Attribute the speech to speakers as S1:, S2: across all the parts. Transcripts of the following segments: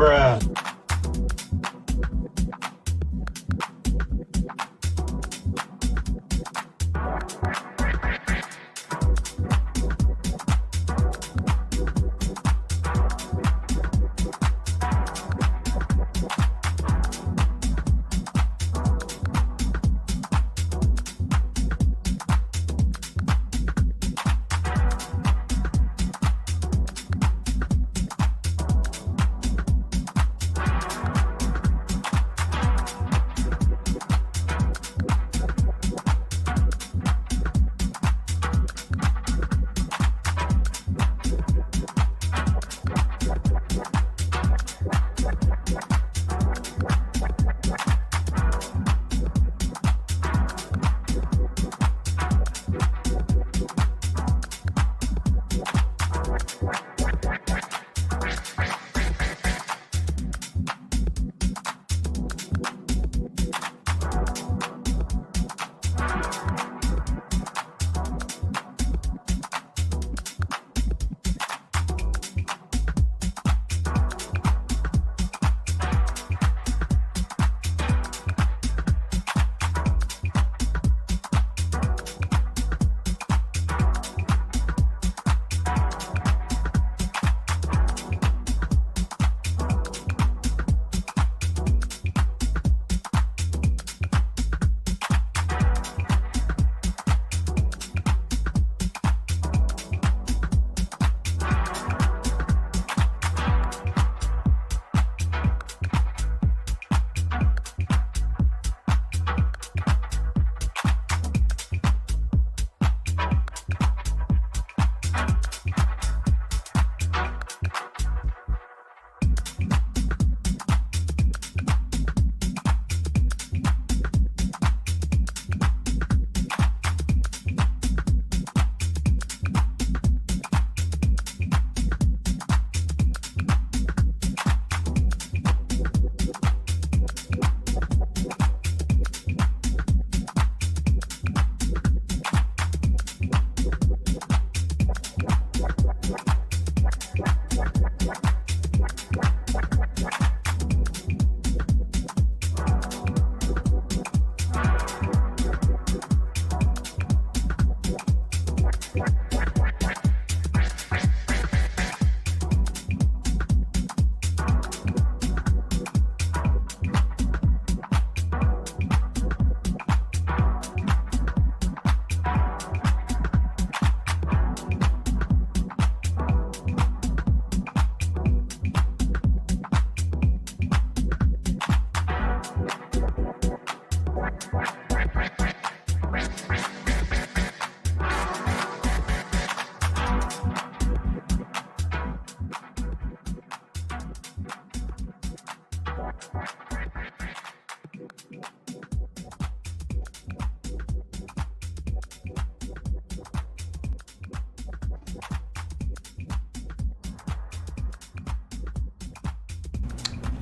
S1: Bruh.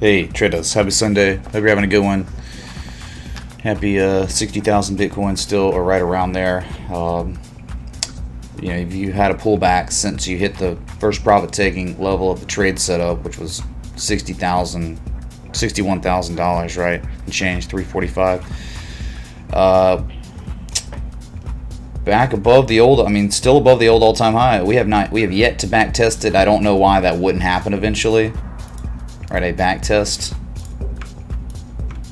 S2: Hey, traders, happy Sunday. Hope you're having a good one. Happy 60,000 Bitcoin still, or right around there. If you had a pullback since you hit the first profit-taking level of the trade setup, which was $61,000, right? And change, 345. Back above the old, still above the old all-time high. We have yet to back test it. I don't know why that wouldn't happen eventually. Right, a back test.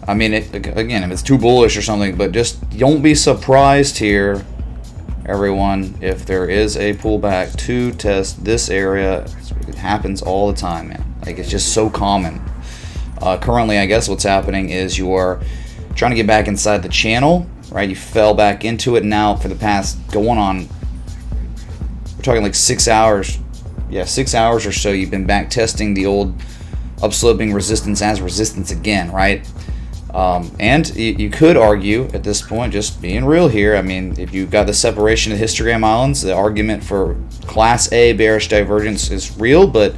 S2: Again, if it's too bullish or something, but just don't be surprised here, everyone, if there is a pullback to test this area. It happens all the time, man. Like, it's just so common. Currently, I guess what's happening is you are trying to get back inside the channel, right? You fell back into it now for the past, going on, we're talking like 6 hours. Yeah, 6 hours or so, you've been back testing the old upsloping resistance as resistance again, right? And you could argue at this point, just being real here, if you've got the separation of histogram islands, the argument for class A bearish divergence is real, but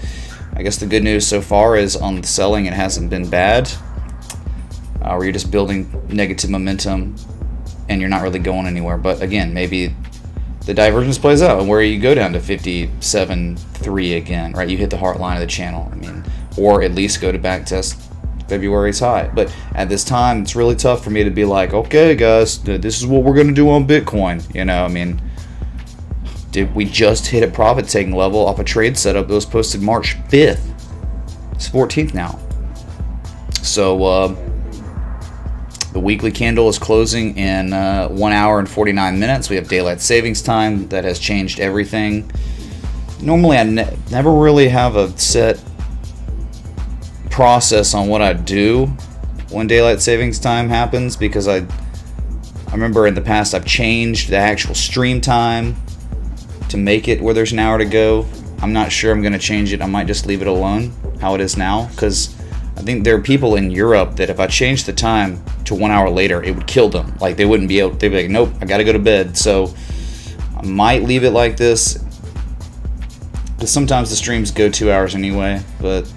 S2: I guess the good news so far is on the selling, it hasn't been bad, where you're just building negative momentum and you're not really going anywhere. But again, maybe the divergence plays out and where you go down to 57.3 again, right? You hit the heart line of the channel. or at least go to back test February's high. But at this time, it's really tough for me to be like, okay, guys, this is what we're going to do on Bitcoin. You know, I mean, did we just hit a profit taking level off a trade setup that was posted March 5th? It's 14th now. So the weekly candle is closing in 1 hour and 49 minutes. We have daylight savings time. That has changed everything. Normally, I never really have a set process on what I do when daylight savings time happens, because I remember in the past I've changed the actual stream time to make it where there's an hour to go. I'm not sure I'm going to change it. I might just leave it alone how it is now, because I think there are people in Europe that if I changed the time to 1 hour later, it would kill them. Like, they wouldn't be able, they'd be like, nope, I got to go to bed. So I might leave it like this, because sometimes the streams go 2 hours anyway, but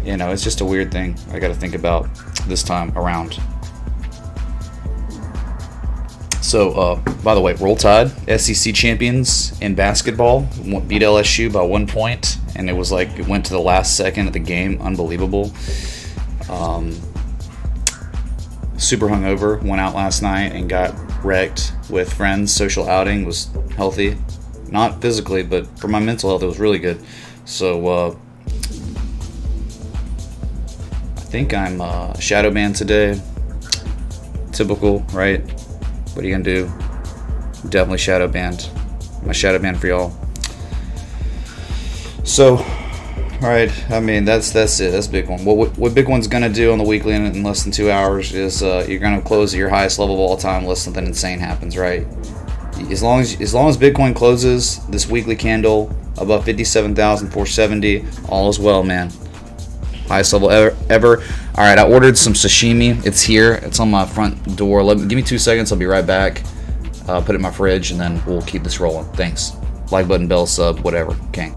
S2: you know, it's just a weird thing I got to think about this time around. So, by the way, Roll Tide, SEC champions in basketball, beat LSU by 1 point, and it was like it went to the last second of the game. Unbelievable. Super hungover, went out last night and got wrecked with friends. Social outing was healthy, not physically, but for my mental health, it was really good. So, I think I'm shadow banned today. Typical, right? What are you gonna do? Definitely shadow banned. My shadow banned for y'all. So, alright, I mean that's it. That's big one. What big one's gonna do on the weekly in less than 2 hours is you're gonna close at your highest level of all time unless something insane happens, right? As long as Bitcoin closes this weekly candle above 57,470, all is well, man. Highest level ever. All right, I ordered some sashimi. It's here. It's on my front door. Give me 2 seconds. I'll be right back. Put it in my fridge, and then we'll keep this rolling. Thanks. Like button, bell, sub, whatever. King.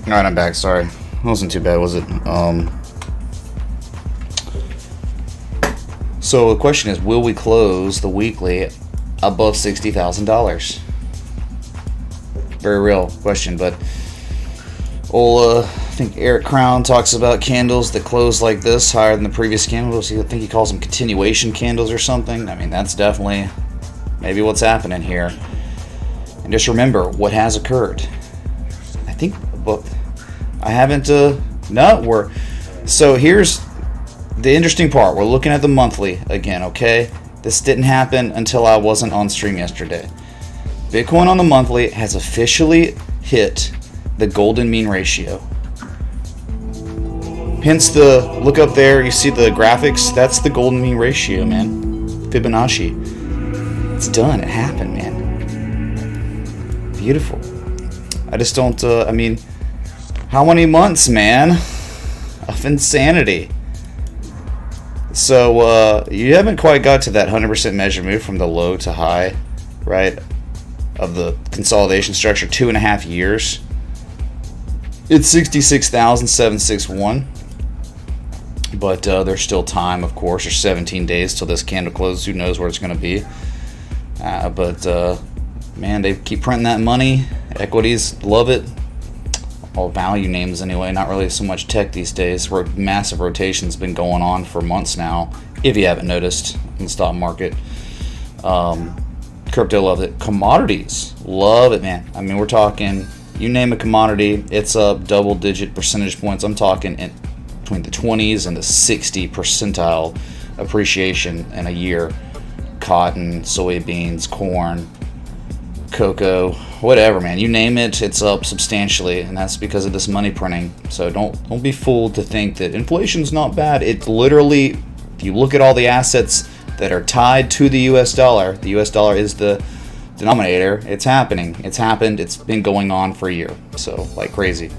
S2: Alright, I'm back. Sorry. It wasn't too bad, was it? So the question is, will we close the weekly above $60,000? Very real question, but I think Eric Crown talks about candles that close like this, higher than the previous candles. I think he calls them continuation candles or something. I mean, that's definitely maybe what's happening here. And just remember what has occurred. I think, but I haven't, so here's the interesting part. We're looking at the monthly again, okay? This didn't happen until I wasn't on stream yesterday. Bitcoin on the monthly has officially hit the golden mean ratio. Hence the, look up there, you see the graphics, that's the golden mean ratio, man. Fibonacci. It's done, it happened, man. Beautiful. I just don't, I mean, how many months, man, of insanity? So you haven't quite got to that 100% measure move from the low to high, right, of the consolidation structure. 2.5 years. It's 66,761. But there's still time, of course. There's 17 days till this candle closes. Who knows where it's going to be. But man, they keep printing that money. Equities love it. All value names anyway. Not really so much tech these days. Massive rotation's been going on for months now, if you haven't noticed, in the stock market. Crypto loves it. Commodities love it, man. I mean, we're talking, you name a commodity, it's up double-digit percentage points. I'm talking between the 20s and the 60 percentile appreciation in a year. Cotton, soybeans, corn, cocoa, whatever, man, you name it, it's up substantially, and that's because of this money printing. So don't be fooled to think that inflation's not bad. It literally, if you look at all the assets that are tied to the US dollar, the US dollar is the denominator. It's happening. It's happened. It's been going on for a year. So like crazy.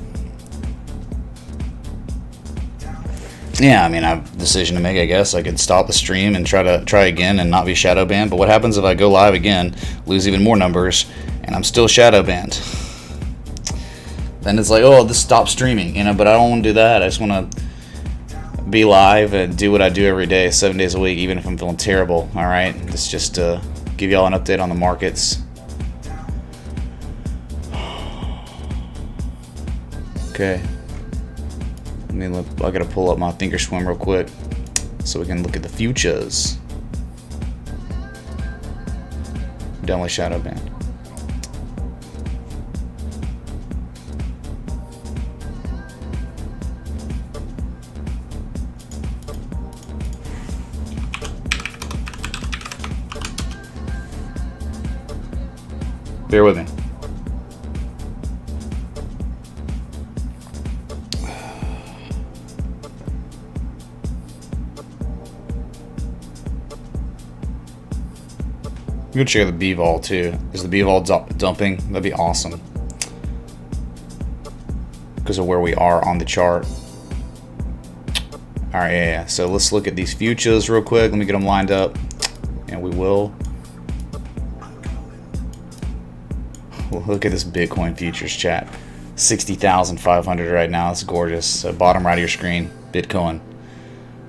S2: Yeah, I mean, I have a decision to make, I guess. I could stop the stream and try again and not be shadow banned. But what happens if I go live again, lose even more numbers, and I'm still shadow banned? Then it's like, oh, this stopped streaming, But I don't want to do that. I just want to be live and do what I do every day, 7 days a week, even if I'm feeling terrible. All right, it's just to give y'all an update on the markets. Okay. I gotta pull up my Thinkorswim real quick so we can look at the futures. Definitely shadow banned. Bear with me. I'm gonna check the BVOL too. Is the BVOL dumping? That'd be awesome. Because of where we are on the chart. Alright, yeah. So let's look at these futures real quick. Let me get them lined up. And we will. Look at this Bitcoin futures chat. 60,500 right now. It's gorgeous. So bottom right of your screen. Bitcoin.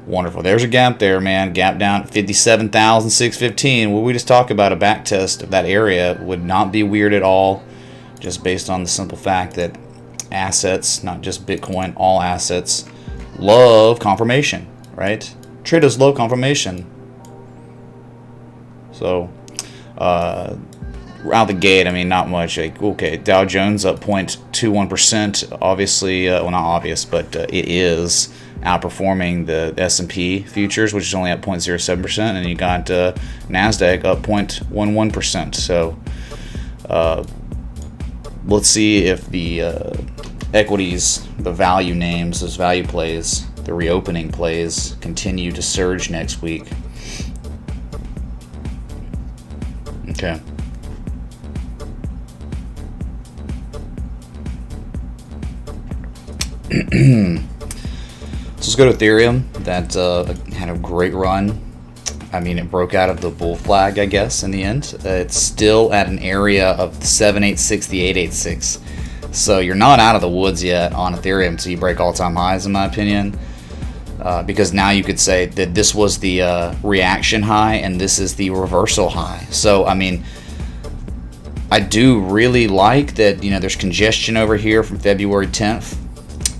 S2: Wonderful. There's a gap there, man. Gap down at 57,615. What we just talked about, a back test of that area would not be weird at all, just based on the simple fact that assets, not just Bitcoin, all assets, love confirmation, right? Traders love confirmation. So, out the gate, I mean, not much. Like, okay, Dow Jones up 0.21%. Obviously, well, not obvious, but it is outperforming the S&P futures, which is only at 0.07%, and you got NASDAQ up 0.11%. So let's see if the equities, the value names, those value plays, the reopening plays continue to surge next week. Okay. So let's go to Ethereum. That had a great run. I mean, it broke out of the bull flag, I guess, in the end. It's still at an area of the 786, the 886. So you're not out of the woods yet on Ethereum until you break all-time highs, in my opinion. Because now you could say that this was the reaction high and this is the reversal high. So, I mean, I do really like that, there's congestion over here from February 10th,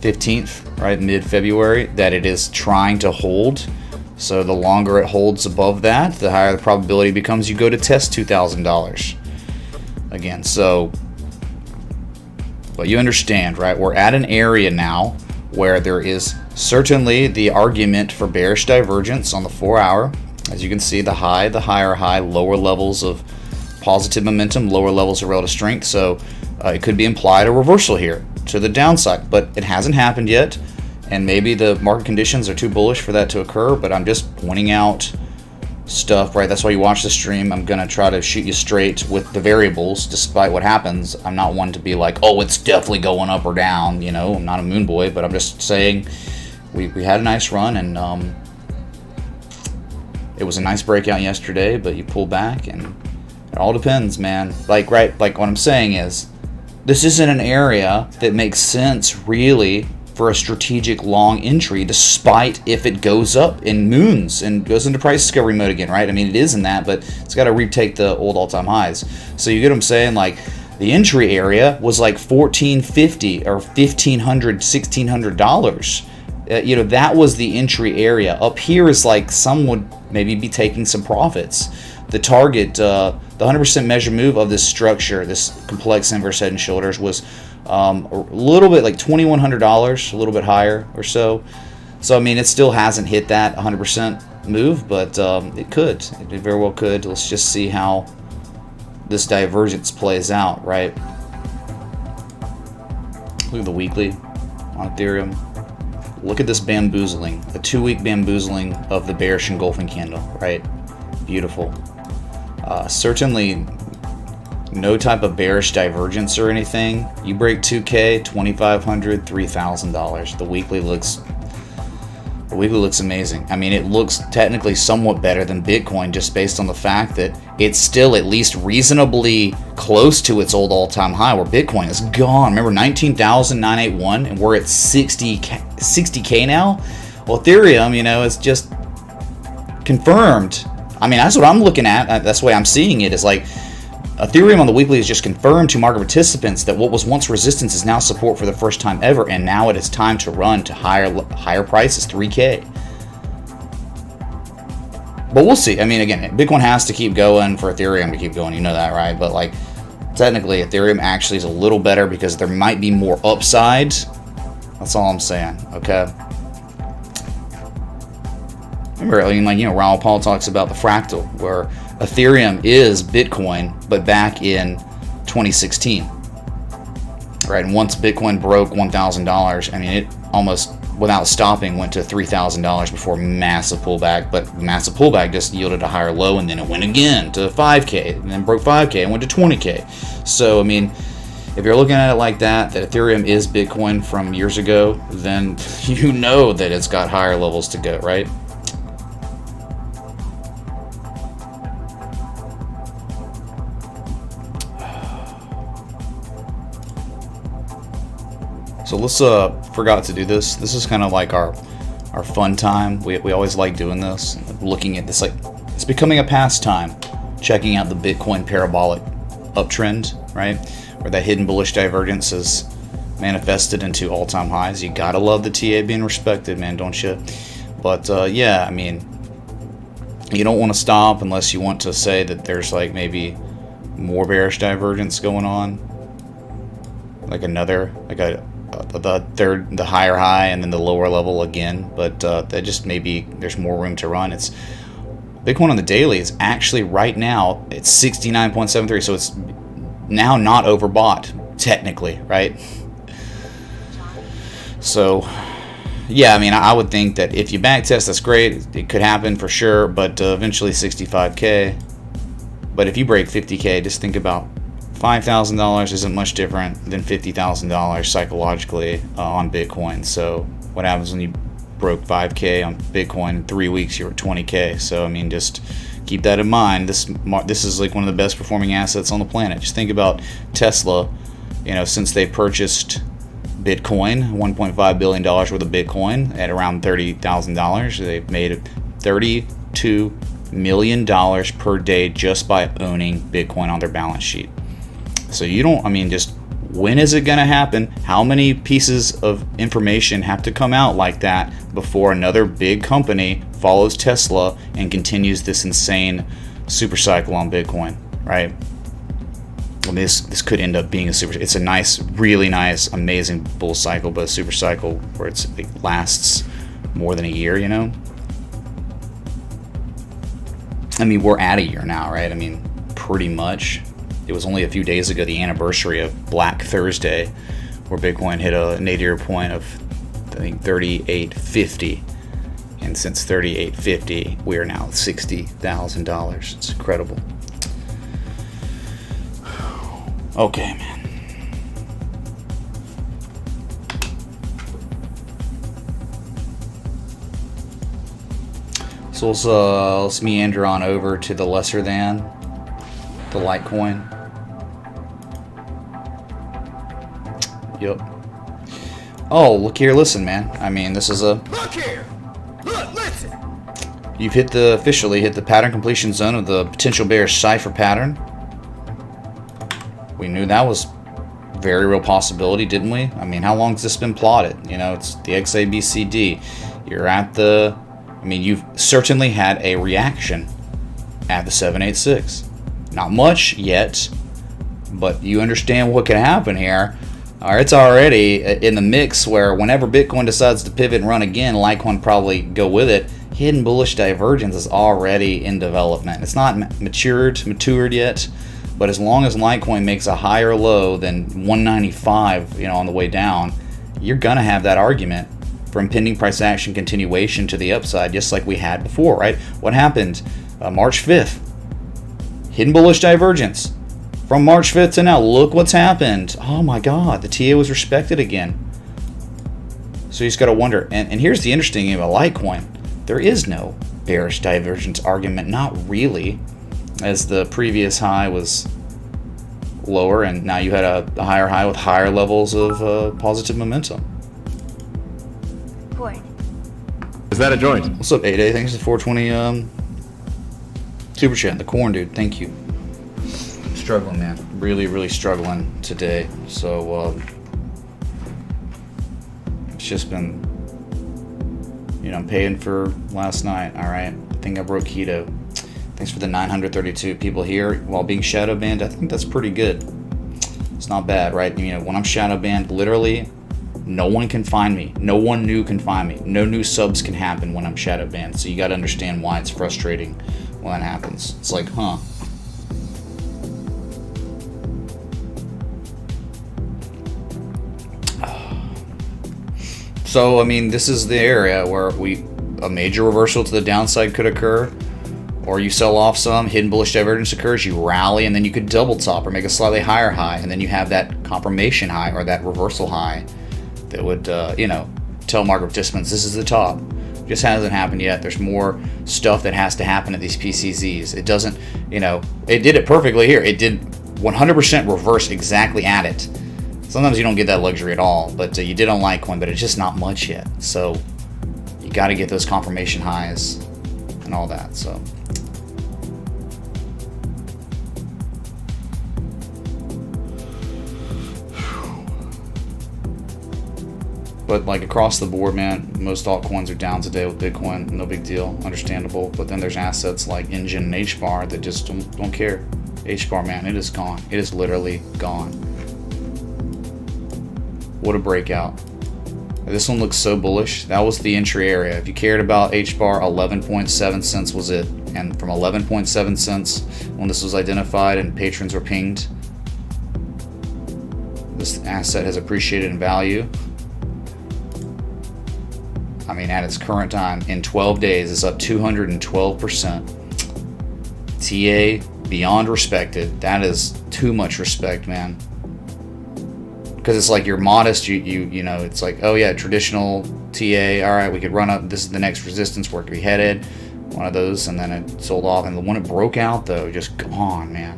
S2: 15th, right, mid-February, that it is trying to hold. So the longer it holds above that, the higher the probability becomes you go to test $2,000 again. So, but you understand, right? We're at an area now where there is certainly the argument for bearish divergence on the 4-hour. As you can see, the higher high, lower levels of positive momentum, lower levels of relative strength. So it could be implied a reversal here to the downside, but it hasn't happened yet. And maybe the market conditions are too bullish for that to occur, but I'm just pointing out stuff, right? That's why you watch the stream. I'm going to try to shoot you straight with the variables, despite what happens. I'm not one to be like, oh, it's definitely going up or down. I'm not a moon boy, but I'm just saying we had a nice run, and It was a nice breakout yesterday, but you pull back, and it all depends, man. Like what I'm saying is, this isn't an area that makes sense really for a strategic long entry, despite if it goes up in moons and goes into price discovery mode again, right? I mean, it is in that, but it's got to retake the old all-time highs. So you get what I'm saying? Like, the entry area was like $1,450 or $1,500, $1,600. That was the entry area. Up here is like some would maybe be taking some profits. The target, the 100% measure move of this structure, this complex inverse head and shoulders, was a little bit like $2,100, a little bit higher or so. So I mean, it still hasn't hit that 100% move, but it could. It very well could. Let's just see how this divergence plays out, right? Look at the weekly on Ethereum. Look at this bamboozling, a 2-week bamboozling of the bearish engulfing candle, right? Beautiful. Certainly no type of bearish divergence or anything. You break 2K, $2,500, $3,000. The weekly looks amazing. I mean, it looks technically somewhat better than Bitcoin just based on the fact that it's still at least reasonably close to its old all-time high, where Bitcoin is gone. Remember 19,981 and we're at 60K now? Well, Ethereum, is just confirmed. I mean, that's what I'm looking at. That's the way I'm seeing it, is like Ethereum on the weekly is just confirmed to market participants that what was once resistance is now support for the first time ever, and now it is time to run to higher prices, 3K. But we'll see. I mean, again, Bitcoin has to keep going for Ethereum to keep going. You know that, right? But like, technically, Ethereum actually is a little better because there might be more upside. That's all I'm saying. Okay. Remember, Raoul Pal talks about the fractal, where Ethereum is Bitcoin, but back in 2016, right? And once Bitcoin broke $1,000, I mean, it almost without stopping went to $3,000 before massive pullback. But massive pullback just yielded a higher low, and then it went again to 5K, and then broke 5K and went to 20K. So I mean, if you're looking at it like that Ethereum is Bitcoin from years ago, then you know that it's got higher levels to go, right? So let's forgot to do this. This is kind of like our fun time. We always like doing this, looking at this, like it's becoming a pastime, checking out the Bitcoin parabolic uptrend, right? Where that hidden bullish divergence is manifested into all-time highs. You gotta love the TA being respected, man, don't you? But yeah, I mean, you don't want to stop unless you want to say that there's like maybe more bearish divergence going on, like the higher high and then the lower level again. But that just maybe there's more room to run. It's Bitcoin on the daily is actually right now it's 69.73, so it's now not overbought technically, right? So yeah, I mean, I would think that if you backtest, that's great. It could happen for sure, but eventually 65K. But if you break 50K, just think about $5,000 isn't much different than $50,000 psychologically on Bitcoin. So what happens when you broke 5K on Bitcoin in 3 weeks? You're at 20K. So I mean, just keep that in mind. This is like one of the best performing assets on the planet. Just think about Tesla. Since they purchased Bitcoin, $1.5 billion worth of Bitcoin at around $30,000, they've made $32 million per day just by owning Bitcoin on their balance sheet. So just when is it going to happen? How many pieces of information have to come out like that before another big company follows Tesla and continues this insane super cycle on Bitcoin, right? Well, this could end up being it's a nice, really nice, amazing bull cycle, but a super cycle where it lasts more than a year, I mean, we're at a year now, right? I mean, pretty much. It was only a few days ago, the anniversary of Black Thursday, where Bitcoin hit a nadir point of, I think, 38.50. And since 38.50, we are now at $60,000. It's incredible. Okay, man. So let's meander on over to the lesser than, the Litecoin. Yep. Oh, look here, listen, man. I mean, this is a...
S1: Look here! Look, listen!
S2: You've officially hit the pattern completion zone of the potential bearish cipher pattern. We knew that was a very real possibility, didn't we? I mean, how long has this been plotted? You know, it's the XABCD. You're at the... I mean, you've certainly had a reaction at the 786. Not much yet, but you understand what can happen here. It's already in the mix where whenever Bitcoin decides to pivot and run again, Litecoin probably go with it. Hidden bullish divergence is already in development. It's not matured yet, but as long as Litecoin makes a higher low than 195, you know, on the way down, you're gonna have that argument for impending price action continuation to the upside, just like we had before, right? What happened March 5th? Hidden bullish divergence. From March 5th to now, look what's happened. Oh my God, the TA was respected again. So you just got to wonder. And here's the interesting thing about Litecoin. There is no bearish divergence argument, not really, as the previous high was lower and now you had a higher high with higher levels of positive momentum.
S3: Point.
S1: Is that a joint?
S2: What's up, 8A? Thanks for 420 super chat. The corn dude, thank you. Struggling, man. Really struggling today. So it's just been, you know, I'm paying for last night. All right, I think I broke keto. Thanks for the 932 people here while being shadow banned. I think that's pretty good. It's not bad, right? You know, when I'm shadow banned, literally no one can find me. No one new can find me. No new subs can happen when I'm shadow banned. So you got to understand why it's frustrating when that happens. It's like, huh. So, I mean, this is the area where a major reversal to the downside could occur, or you sell off some, hidden bullish divergence occurs, you rally, and then you could double top or make a slightly higher high, and then you have that confirmation high or that reversal high that would, you know, tell market participants this is the top. Just hasn't happened yet. There's more stuff that has to happen at these PCZs. It doesn't, you know, it did it perfectly here. It did 100% reverse exactly at it. Sometimes you don't get that luxury at all, but you did on Litecoin, but it's just not much yet. So you got to get those confirmation highs and all that. So but like across the board, man, most altcoins are down today with Bitcoin. No big deal, understandable. But then there's assets like Engine and HBAR that just don't care. HBAR, man, it is gone. It is literally gone. What a breakout. This one looks so bullish. That was the entry area. If you cared about HBAR, 11.7 cents was it. And from 11.7 cents, when this was identified and patrons were pinged, this asset has appreciated in value. I mean, at its current time, in 12 days, it's up 212%. TA, beyond respected. That is too much respect, man. Because it's like you're modest, you know, it's like, oh yeah, traditional TA, all right, we could run up, this is the next resistance, where it could be headed, one of those, and then it sold off. And when it broke out, though, just gone, man.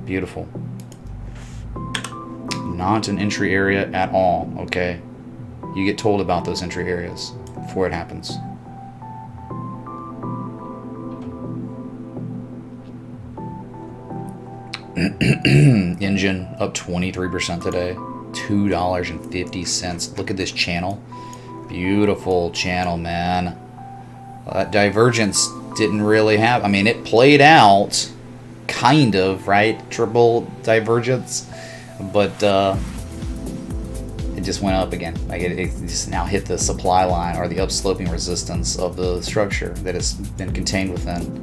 S2: Beautiful. Not an entry area at all, okay? You get told about those entry areas before it happens. Engine up 23% today, $2.50. Look at this channel. Beautiful channel, man. That divergence didn't really have, I mean, it played out kind of, right? Triple divergence, but it just went up again. Like it just now hit the supply line or the upsloping resistance of the structure that has been contained within.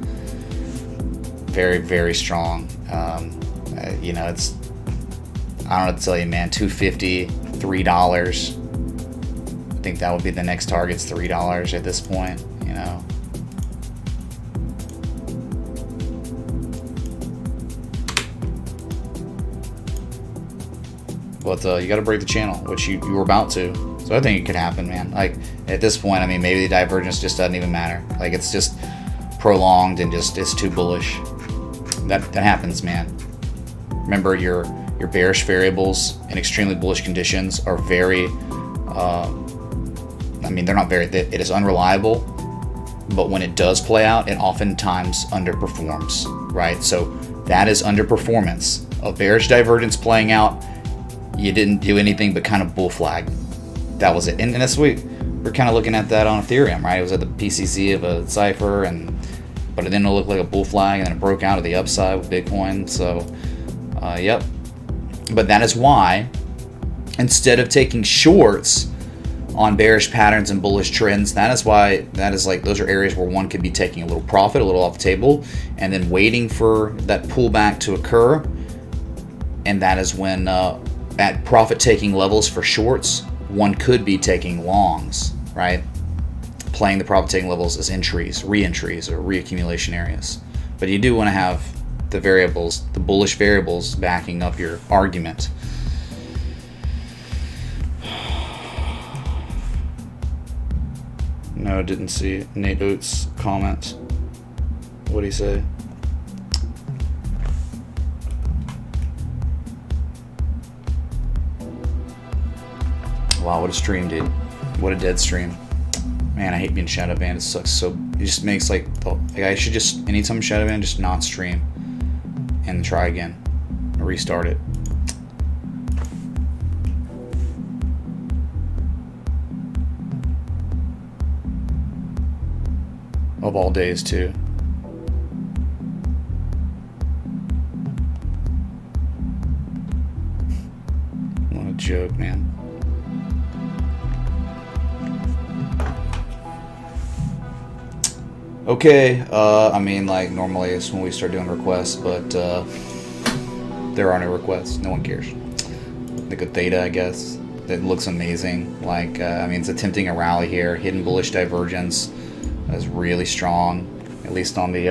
S2: Very, very strong. You know, it's, I don't know what to tell you, man. $2.50, $3. I think that would be the next target's $3 at this point, you know. But you got to break the channel, which you were about to. So I think it could happen, man. Like, at this point, I mean, maybe the divergence just doesn't even matter. Like, it's just prolonged and just it's too bullish. That happens, man. Remember, your bearish variables in extremely bullish conditions are very, I mean, they're not very, it is unreliable, but when it does play out, it oftentimes underperforms, right? So that is underperformance. A bearish divergence playing out, you didn't do anything but kind of bull flag. That was it. And that's what we're kind of looking at that on Ethereum, right? It was at the PCC of a cipher, but it didn't look like a bull flag, and then it broke out of the upside with Bitcoin. So, yep. But that is why, instead of taking shorts on bearish patterns and bullish trends, that is like, those are areas where one could be taking a little profit, a little off the table, and then waiting for that pullback to occur. And that is when, at profit-taking levels for shorts, one could be taking longs, right? Playing the profit-taking levels as entries, re-entries, or reaccumulation areas. But you do want to have the variables, the bullish variables, backing up your argument. No, didn't see Nate Oates' comment. What'd he say? Wow, what a stream, dude. What a dead stream. Man, I hate being shadow banned. It sucks so. It just makes like I should just, anytime I'm shadow banned, just not stream and try again. Restart it. Of all days, too. What a joke, man. Okay, I mean, like, normally it's when we start doing requests, but there are no requests. No one cares. Like a theta, I guess, that looks amazing. Like, I mean, it's attempting a rally here. Hidden bullish divergence is really strong, at least on the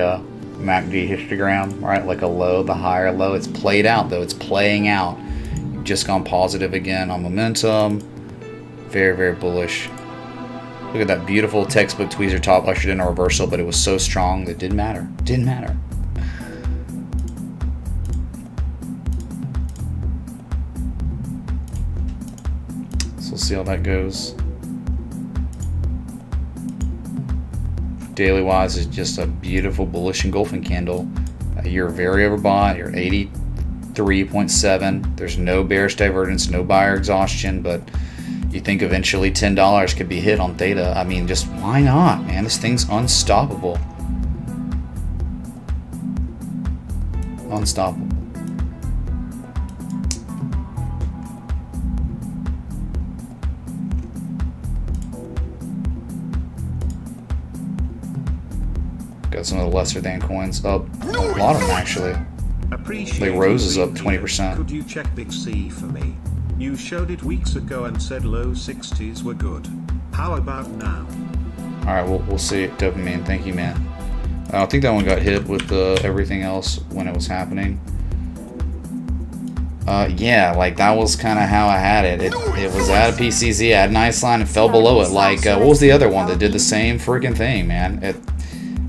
S2: MACD histogram, right? Like a low, the higher low. It's played out, though. It's playing out. Just gone positive again on momentum. Very, very bullish. Look at that beautiful textbook tweezer top ushered in a reversal, but it was so strong that it didn't matter. Didn't matter. So we'll see how that goes. Daily wise is just a beautiful bullish engulfing candle. You're very overbought. You're 83.7. There's no bearish divergence, no buyer exhaustion, but you think eventually $10 could be hit on theta. I mean, just why not, man? This thing's unstoppable. Unstoppable. Got some of the lesser than coins up. A lot of them, actually. Like Rose is up 20%.
S3: Could you check Big C for me? You showed it weeks ago and said low 60s were good. How about now?
S2: Alright, we'll see. Dopamine, thank you, man. I think that one got hit with everything else when it was happening. Yeah, like that was kind of how I had it. It was at a PCZ, I had an ice line and fell below it. Like, what was the other one that did the same freaking thing, man?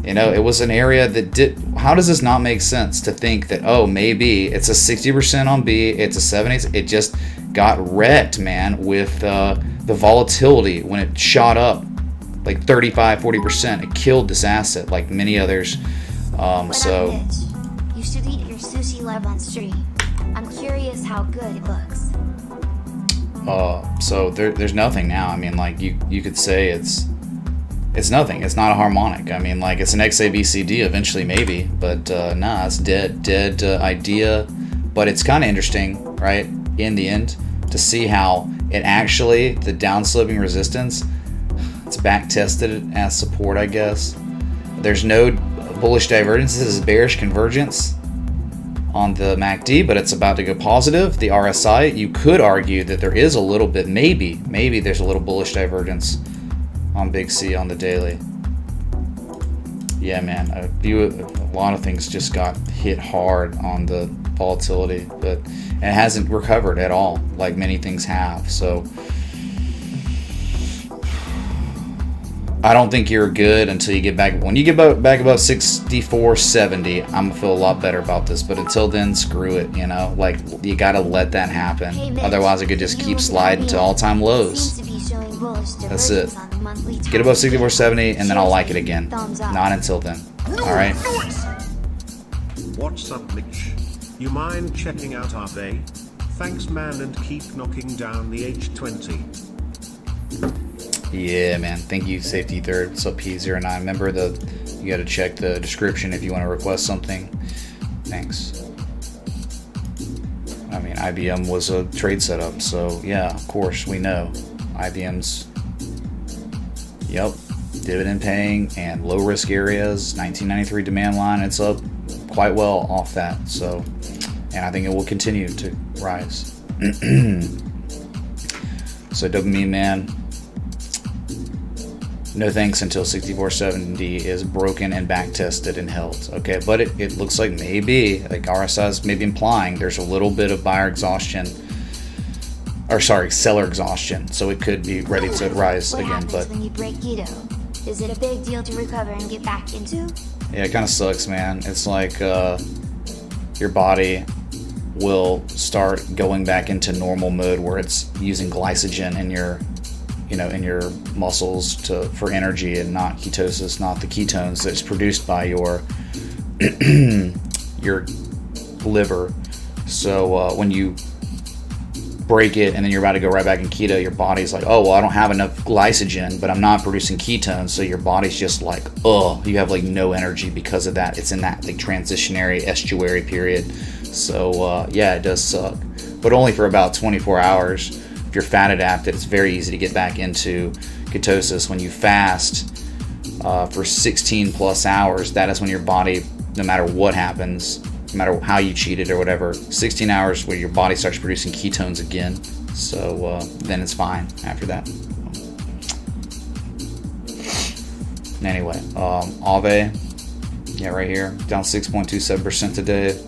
S2: It was an area that did. How does this not make sense to think that, oh, maybe it's a 60% on B, it's a 70%, it just got wrecked, man, with the volatility when it shot up like 35-40%. It killed this asset like many others. So
S4: you should eat your sushi live on stream. I'm curious how good it looks.
S2: So there's nothing now. I mean, like you could say it's nothing. It's not a harmonic. I mean, like, it's an XABCD eventually, maybe, but nah, it's dead idea. But it's kind of interesting, right, in the end, to see how it actually, the downsloping resistance, it's back tested as support, I guess. There's no bullish divergence. This is bearish convergence on the MACD, but it's about to go positive. The RSI, you could argue that there is a little bit, maybe there's a little bullish divergence on Big C on the daily. Yeah, man, a lot of things just got hit hard on the volatility, but it hasn't recovered at all like many things have. So I don't think you're good until you get back. When you get back above 6470, I'm gonna feel a lot better about this. But until then, screw it. You know, like you gotta let that happen.
S4: Hey, Mitch,
S2: Otherwise, it could just keep sliding to all-time lows.
S4: Seems to be showing bullish
S2: That's it.
S4: divergence on the monthly
S2: Get above
S4: time.
S2: 6470, and then I'll like it again.
S4: Thumbs up.
S2: Not until then. All right.
S3: What's up, Mitch? You mind checking out our day? Thanks, man, and keep knocking down the H20.
S2: Yeah, man. Thank you, Safety Third. What's up, P09? Remember you got to check the description if you want to request something. Thanks. I mean, IBM was a trade setup, so yeah, of course we know IBM's. Yep, dividend paying and low risk areas. 1993 demand line. It's up quite well off that. So, and I think it will continue to rise. So, Dopamine Man. No thanks until 6470 is broken and back tested and held. Okay, but it looks like maybe, like RSI is maybe implying there's a little bit of buyer exhaustion, or sorry, seller exhaustion. So it could be ready to rise
S4: What
S2: again.
S4: happens
S2: But
S4: when you break keto? Is it a big deal to recover and get back into?
S2: yeah, it kind of sucks, man. It's like your body will start going back into normal mode where it's using glycogen in your muscles for energy and not ketosis, not the ketones that's produced by your your liver. So when you break it and then you're about to go right back in keto, your body's like, oh well, I don't have enough glycogen, but I'm not producing ketones, so your body's just like, oh, you have like no energy because of that. It's in that like transitionary estuary period. So yeah, it does suck, but only for about 24 hours. If you're fat adapted, it's very easy to get back into ketosis. When you fast for 16 plus hours, that is when your body, no matter what happens, no matter how you cheated or whatever, 16 hours where your body starts producing ketones again. So then it's fine after that. Anyway, Aave, yeah, right here, down 6.27% today.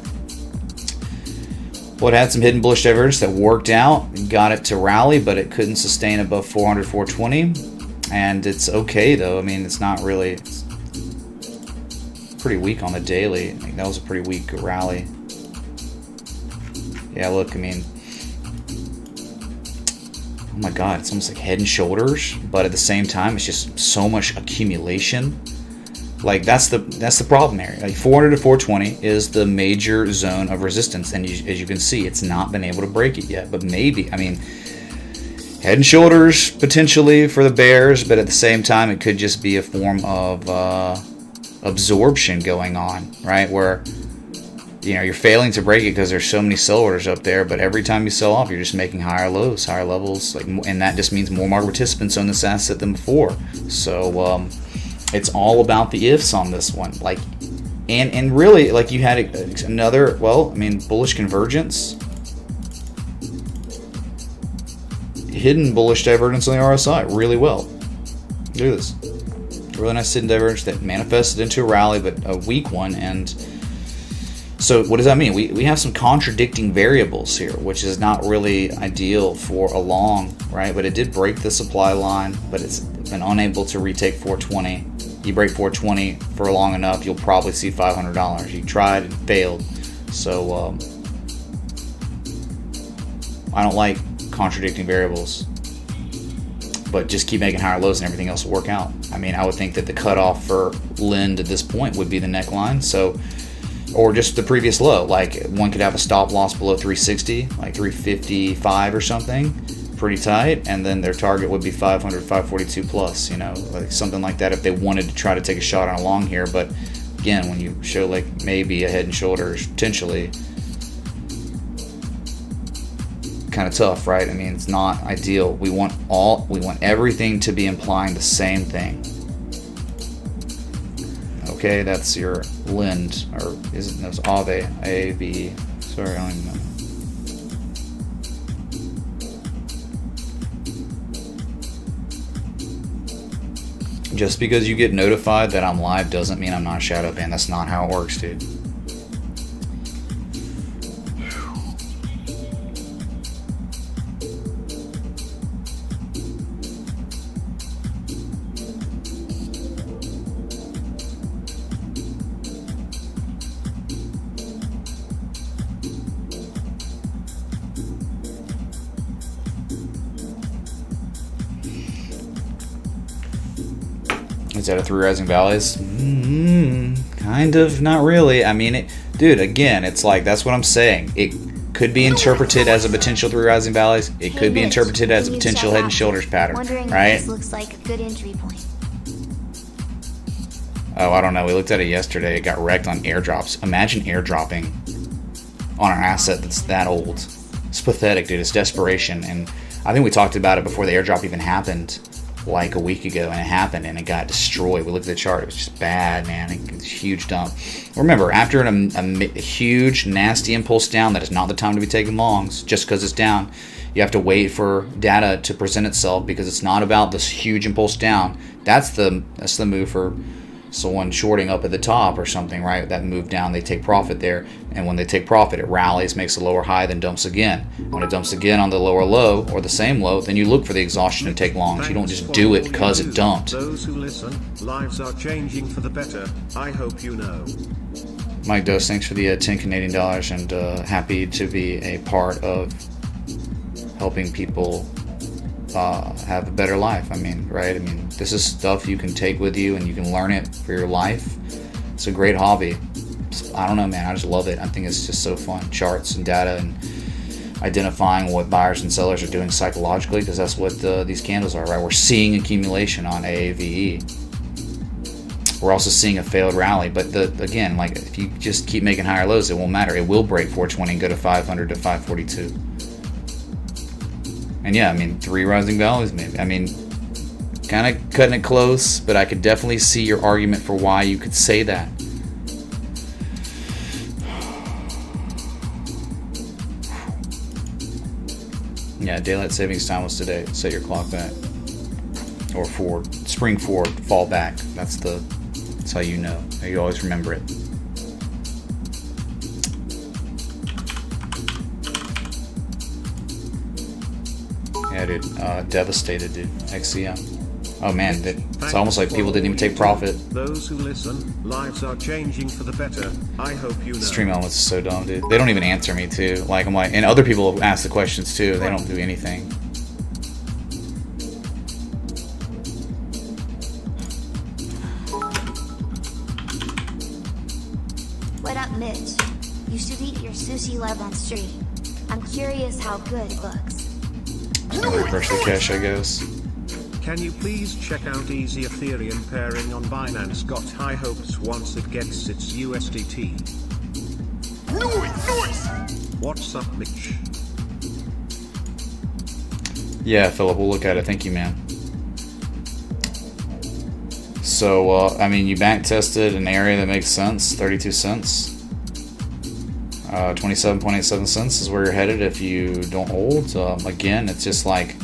S2: Well, it had some hidden bullish divergence that worked out, got it to rally, but it couldn't sustain above 400, 420. And it's okay, though. I mean, it's not really... It's pretty weak on the daily. I think that was a pretty weak rally. Yeah, look, I mean... Oh my god, it's almost like head and shoulders, but at the same time, it's just so much accumulation. Like, that's the problem here. Like 400 to 420 is the major zone of resistance, and as you can see, it's not been able to break it yet. But maybe, I mean, head and shoulders potentially for the bears, but at the same time, it could just be a form of absorption going on, right? Where, you know, you're failing to break it because there's so many sell orders up there, but every time you sell off, you're just making higher lows, higher levels, like, and that just means more market participants on this asset than before. So, it's all about the ifs on this one, like, and really, like, you had another, well, I mean, bullish convergence, hidden bullish divergence on the RSI, really well. Look at this, really nice hidden divergence that manifested into a rally, but a weak one. And so, what does that mean? We have some contradicting variables here, which is not really ideal for a long, right? But it did break the supply line, but it's been unable to retake 420. You break 420 for long enough, you'll probably see $500. You tried and failed. So I don't like contradicting variables, but just keep making higher lows and everything else will work out. I mean, I would think that the cutoff for Lind at this point would be the neckline. So, or just the previous low. Like, one could have a stop loss below 360, like 355 or something, pretty tight, and then their target would be 500, 542 plus, you know, like something like that if they wanted to try to take a shot on a long here. But again, when you show like maybe a head and shoulders, potentially kind of tough, right? I mean, it's not ideal. We want everything to be implying the same thing. Okay, that's your Lind, or isn't those Aave, A-V, sorry, I don't even know. Just because you get notified that I'm live doesn't mean I'm not shadow banned. That's not how it works, dude. Is that a 3 Rising Valleys? Kind of, not really. I mean, dude, again, it's like, that's what I'm saying. It could be interpreted as a potential 3 Rising Valleys. It could be interpreted as a potential Head and Shoulders pattern, right?
S4: If this looks like a good entry point.
S2: Oh, I don't know. We looked at it yesterday. It got wrecked on airdrops. Imagine airdropping on an asset that's that old. It's pathetic, dude. It's desperation. And I think we talked about it before the airdrop even happened, like a week ago, and it happened and it got destroyed. We looked at the chart. It was just bad, man. It was a huge dump. Remember, after a huge, nasty impulse down, that is not the time to be taking longs just because it's down. You have to wait for data to present itself because it's not about this huge impulse down. That's the move for someone shorting up at the top or something, right? That move down, they take profit there, and when they take profit, it rallies, makes a lower high, then dumps again. When it dumps again on the lower low or the same low, then you look for the exhaustion and take longs. You don't just do it because it dumped.
S3: Those who listen, lives are changing for the better. I hope you know.
S2: Mike Dose, thanks for the 10 Canadian dollars, and happy to be a part of helping people have a better life. I mean, right? I mean, this is stuff you can take with you and you can learn it for your life. It's a great hobby. I don't know, man. I just love it. I think it's just so fun. Charts and data and identifying what buyers and sellers are doing psychologically, because that's what these candles are, right? We're seeing accumulation on AAVE. We're also seeing a failed rally, but again, like, if you just keep making higher lows, it won't matter. It will break 420 and go to 500 to 542. And yeah, I mean, 3 Rising Valleys, maybe. I mean, kind of cutting it close, but I could definitely see your argument for why you could say that. Yeah, daylight savings time was today. Set your clock back. Or forward. Spring forward, fall back. That's how you know. You always remember it. Yeah, dude. Devastated, dude. XCM. Oh, man. It's almost like people didn't even take profit.
S3: Those who listen, lives are changing for the better. I hope you know.
S2: Stream elements is so dumb, dude. They don't even answer me, too. Like, I'm like, and other people have asked the questions, too. They don't do anything.
S4: What up, Mitch? You should eat your sushi love on stream. I'm curious how good it looks.
S2: Reverse the cash, I guess.
S3: Can you please check out Easy Ethereum pairing on Binance? Got high hopes once it gets its USDT. Noise! What's up, Mitch?
S2: Yeah, Philip, we'll look at it. Thank you, man. So, I mean, you back tested an area that makes sense, 32 cents. 27.87 cents is where you're headed if you don't hold. Again, it's just like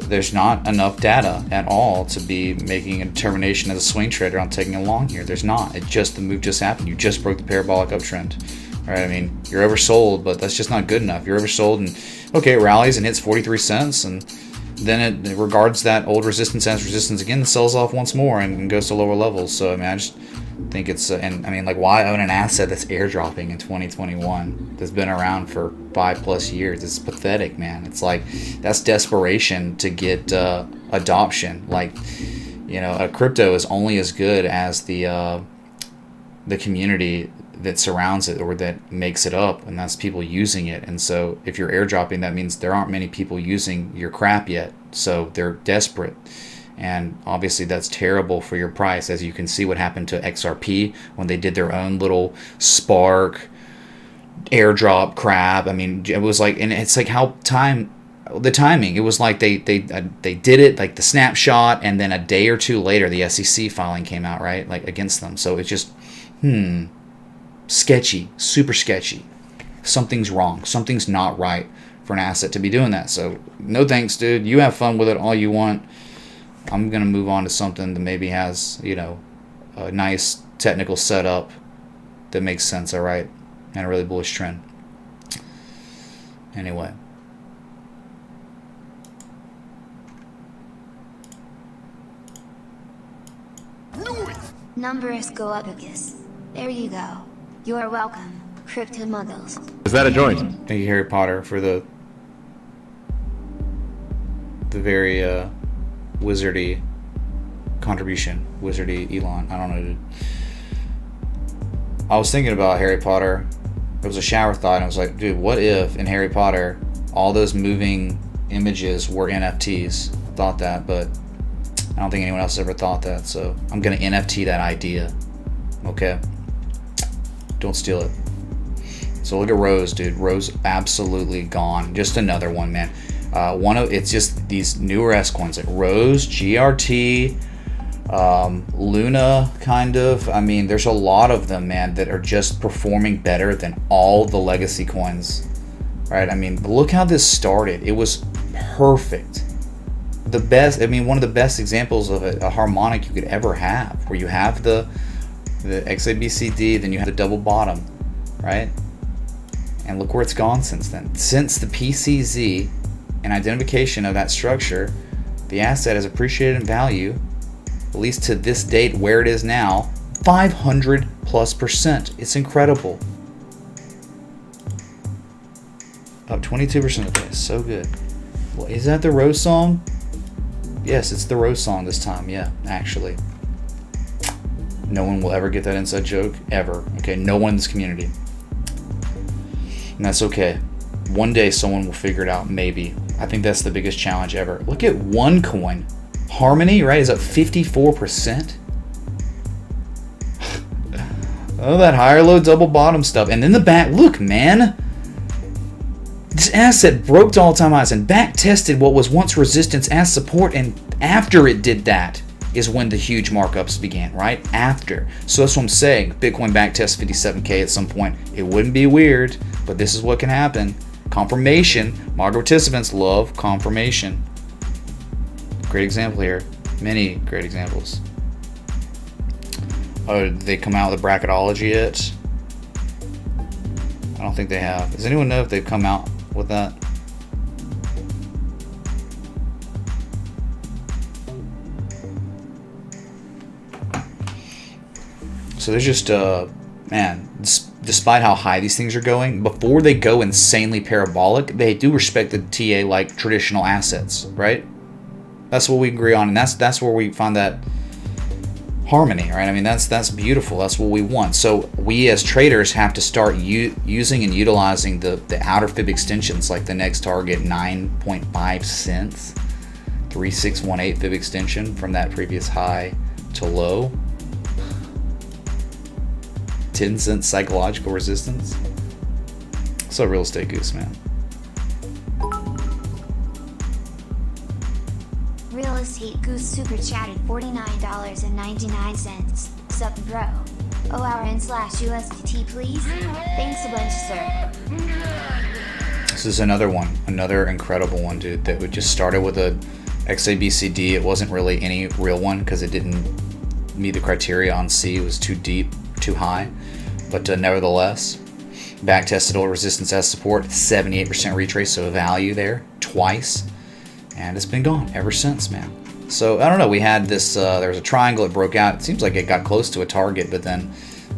S2: there's not enough data at all to be making a determination as a swing trader on taking a long here. There's not. The move just happened. You just broke the parabolic uptrend. Right? I mean, you're oversold, but that's just not good enough. You're oversold, and okay, it rallies and hits 43 cents, and then it regards that old resistance as resistance again and sells off once more and goes to lower levels. So, I mean, I just think it's, and I mean, like, why own an asset that's airdropping in 2021 that's been around for 5+ years? It's pathetic, man. It's like, that's desperation to get adoption. Like, you know, a crypto is only as good as the community that surrounds it or that makes it up, and that's people using it. And so if you're airdropping, that means there aren't many people using your crap yet, so they're desperate. And obviously that's terrible for your price, as you can see what happened to XRP when they did their own little Spark airdrop crap. I mean, it was like, and it's like how the timing, it was like they did it like the snapshot, and then a day or two later the SEC filing came out, right, like against them. So it's just sketchy, super sketchy. Something's wrong. Something's not right for an asset to be doing that. So no thanks, dude. You have fun with it all you want. I'm going to move on to something that maybe has, you know, a nice technical setup that makes sense, all right, and a really bullish trend. Anyway.
S4: Numbers go up, August. There you go. You're welcome, Crypto Muggles.
S1: Is that a joint?
S2: Thank you, Harry Potter, for the very wizardy contribution. Wizardy Elon. I don't know, dude. I was thinking about Harry Potter. It was a shower thought, and I was like, dude, what if in Harry Potter all those moving images were NFTs? Thought that, but I don't think anyone else ever thought that, so I'm gonna NFT that idea. Okay? Don't steal it. So look at Rose, dude. Rose absolutely gone. Just another one, man. It's just these newer esque ones like Rose, GRT, Luna, kind of. I mean, there's a lot of them, man, that are just performing better than all the legacy coins, right? I mean, look how this started. It was perfect. The best, I mean, one of the best examples of a harmonic you could ever have, where you have the XABCD, then you have the double bottom, right? And look where it's gone since then. Since the PCZ and identification of that structure, the asset has appreciated in value, at least to this date where it is now, 500+%. It's incredible. Up 22% of the day. So good. Well, is that the Rose song? Yes, it's the Rose song this time. Yeah, actually. No one will ever get that inside joke, ever. Okay, no one in this community. And that's okay. One day someone will figure it out, maybe. I think that's the biggest challenge ever. Look at OneCoin. Harmony, right, is up 54%. Oh, that higher low double bottom stuff. And then the back, look, man. This asset broke to all-time highs and back tested what was once resistance as support, and after it did that is when the huge markups began, right? After. So that's what I'm saying. Bitcoin back test 57K at some point. It wouldn't be weird, but this is what can happen. Confirmation. Market participants love confirmation. Great example here. Many great examples. Oh, did they come out with a bracketology yet? I don't think they have. Does anyone know if they've come out with that? So there's just, man, despite how high these things are going, before they go insanely parabolic, they do respect the TA like traditional assets, right? That's what we agree on, and that's where we find that harmony, right? I mean, that's beautiful. That's what we want. So we as traders have to start using and utilizing the outer fib extensions, like the next target 9.5 cents, 3618 fib extension from that previous high to low. 10 cent psychological resistance. So real estate goose, man.
S4: Real estate goose super chatted $49.99. Sup bro. ORN/USDT please. Thanks a bunch, sir.
S2: This is another one, another incredible one, dude, that just started with a XABCD. It wasn't really any real one because it didn't meet the criteria on C. It was too deep, too high. But nevertheless, back tested old resistance as support, 78% retrace, so value there twice. And it's been gone ever since, man. So, I don't know, we had this, there was a triangle, it broke out. It seems like it got close to a target, but then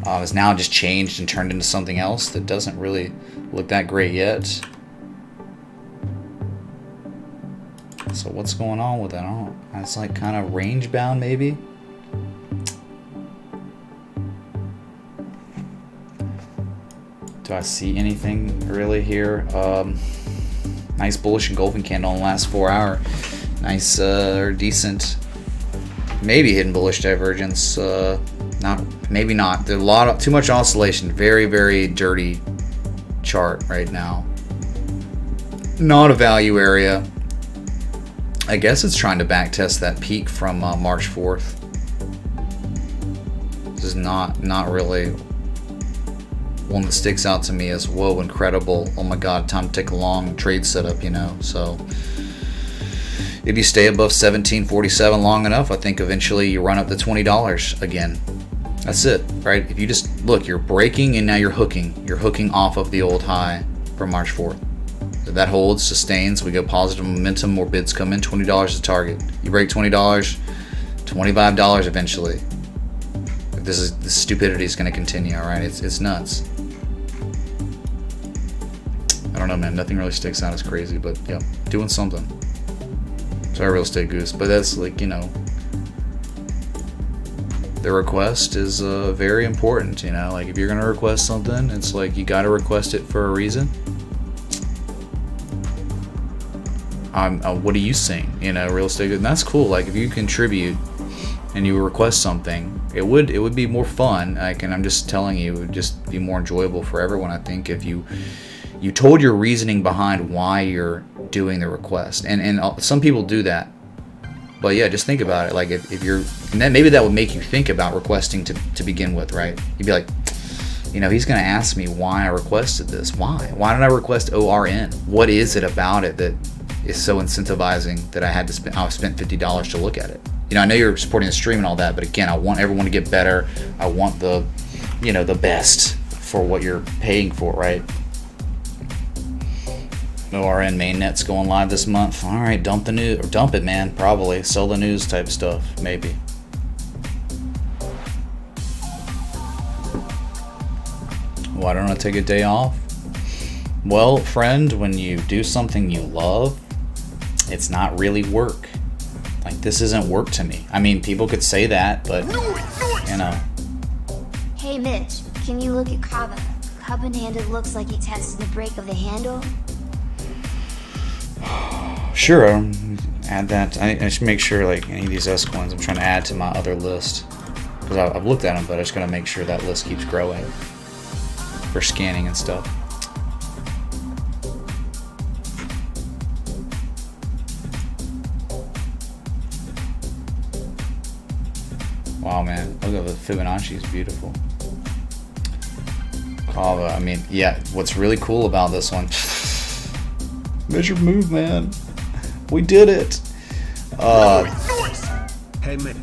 S2: it's now just changed and turned into something else that doesn't really look that great yet. So what's going on with that? I don't know. It's like kind of range bound, maybe? Do I see anything really here? Nice bullish engulfing candle in the last 4 hour. Nice or decent, maybe hidden bullish divergence. Maybe not. There's too much oscillation. Very, very dirty chart right now. Not a value area. I guess it's trying to backtest that peak from March 4th. This is not really one that sticks out to me as, whoa, incredible, oh my god, time to take a long trade setup, you know. So if you stay above 1747 long enough, I think eventually you run up to $20 again. That's it, right? If you just look, you're breaking and now you're hooking off of the old high from March 4th. If that holds, sustains, we go positive momentum, more bids come in, $20 is the target. You break $20, $25 eventually. If this stupidity is going to continue, all right? It's nuts. I don't know, man. Nothing really sticks out as crazy, but yeah, doing something. Sorry, real estate goose, but that's like, you know, the request is very important. You know, like if you're gonna request something, it's like you gotta request it for a reason. What are you saying? You know, real estate, and that's cool. Like if you contribute and you request something, it would be more fun. Like, and I'm just telling you, it would just be more enjoyable for everyone. I think if you told your reasoning behind why you're doing the request, and some people do that. But yeah, just think about it. Like if you're, and then maybe that would make you think about requesting to begin with, right? You'd be like, you know, he's gonna ask me why I requested this. Why did I request ORN? What is it about it that is so incentivizing that I spent $50 to look at it? You know, I know you're supporting the stream and all that, but again, I want everyone to get better. I want the best for what you're paying for, right? ORN mainnet's going live this month. All right, dump the news, or dump it, man. Probably sell the news type stuff, maybe. Why don't I take a day off? Well, friend, when you do something you love, it's not really work. Like, this isn't work to me. I mean, people could say that, but you know.
S4: Hey Mitch, can you look at Kava? Cup in hand, it looks like he tested the brake of the handle.
S2: Sure, add that. I should make sure, like, any of these S coins I'm trying to add to my other list. Because I've looked at them, but I just gotta make sure that list keeps growing for scanning and stuff. Wow, man, look at the Fibonacci, is beautiful. Kava, I mean, yeah, what's really cool about this one, measured move, man. We did it.
S3: Hey Mitch,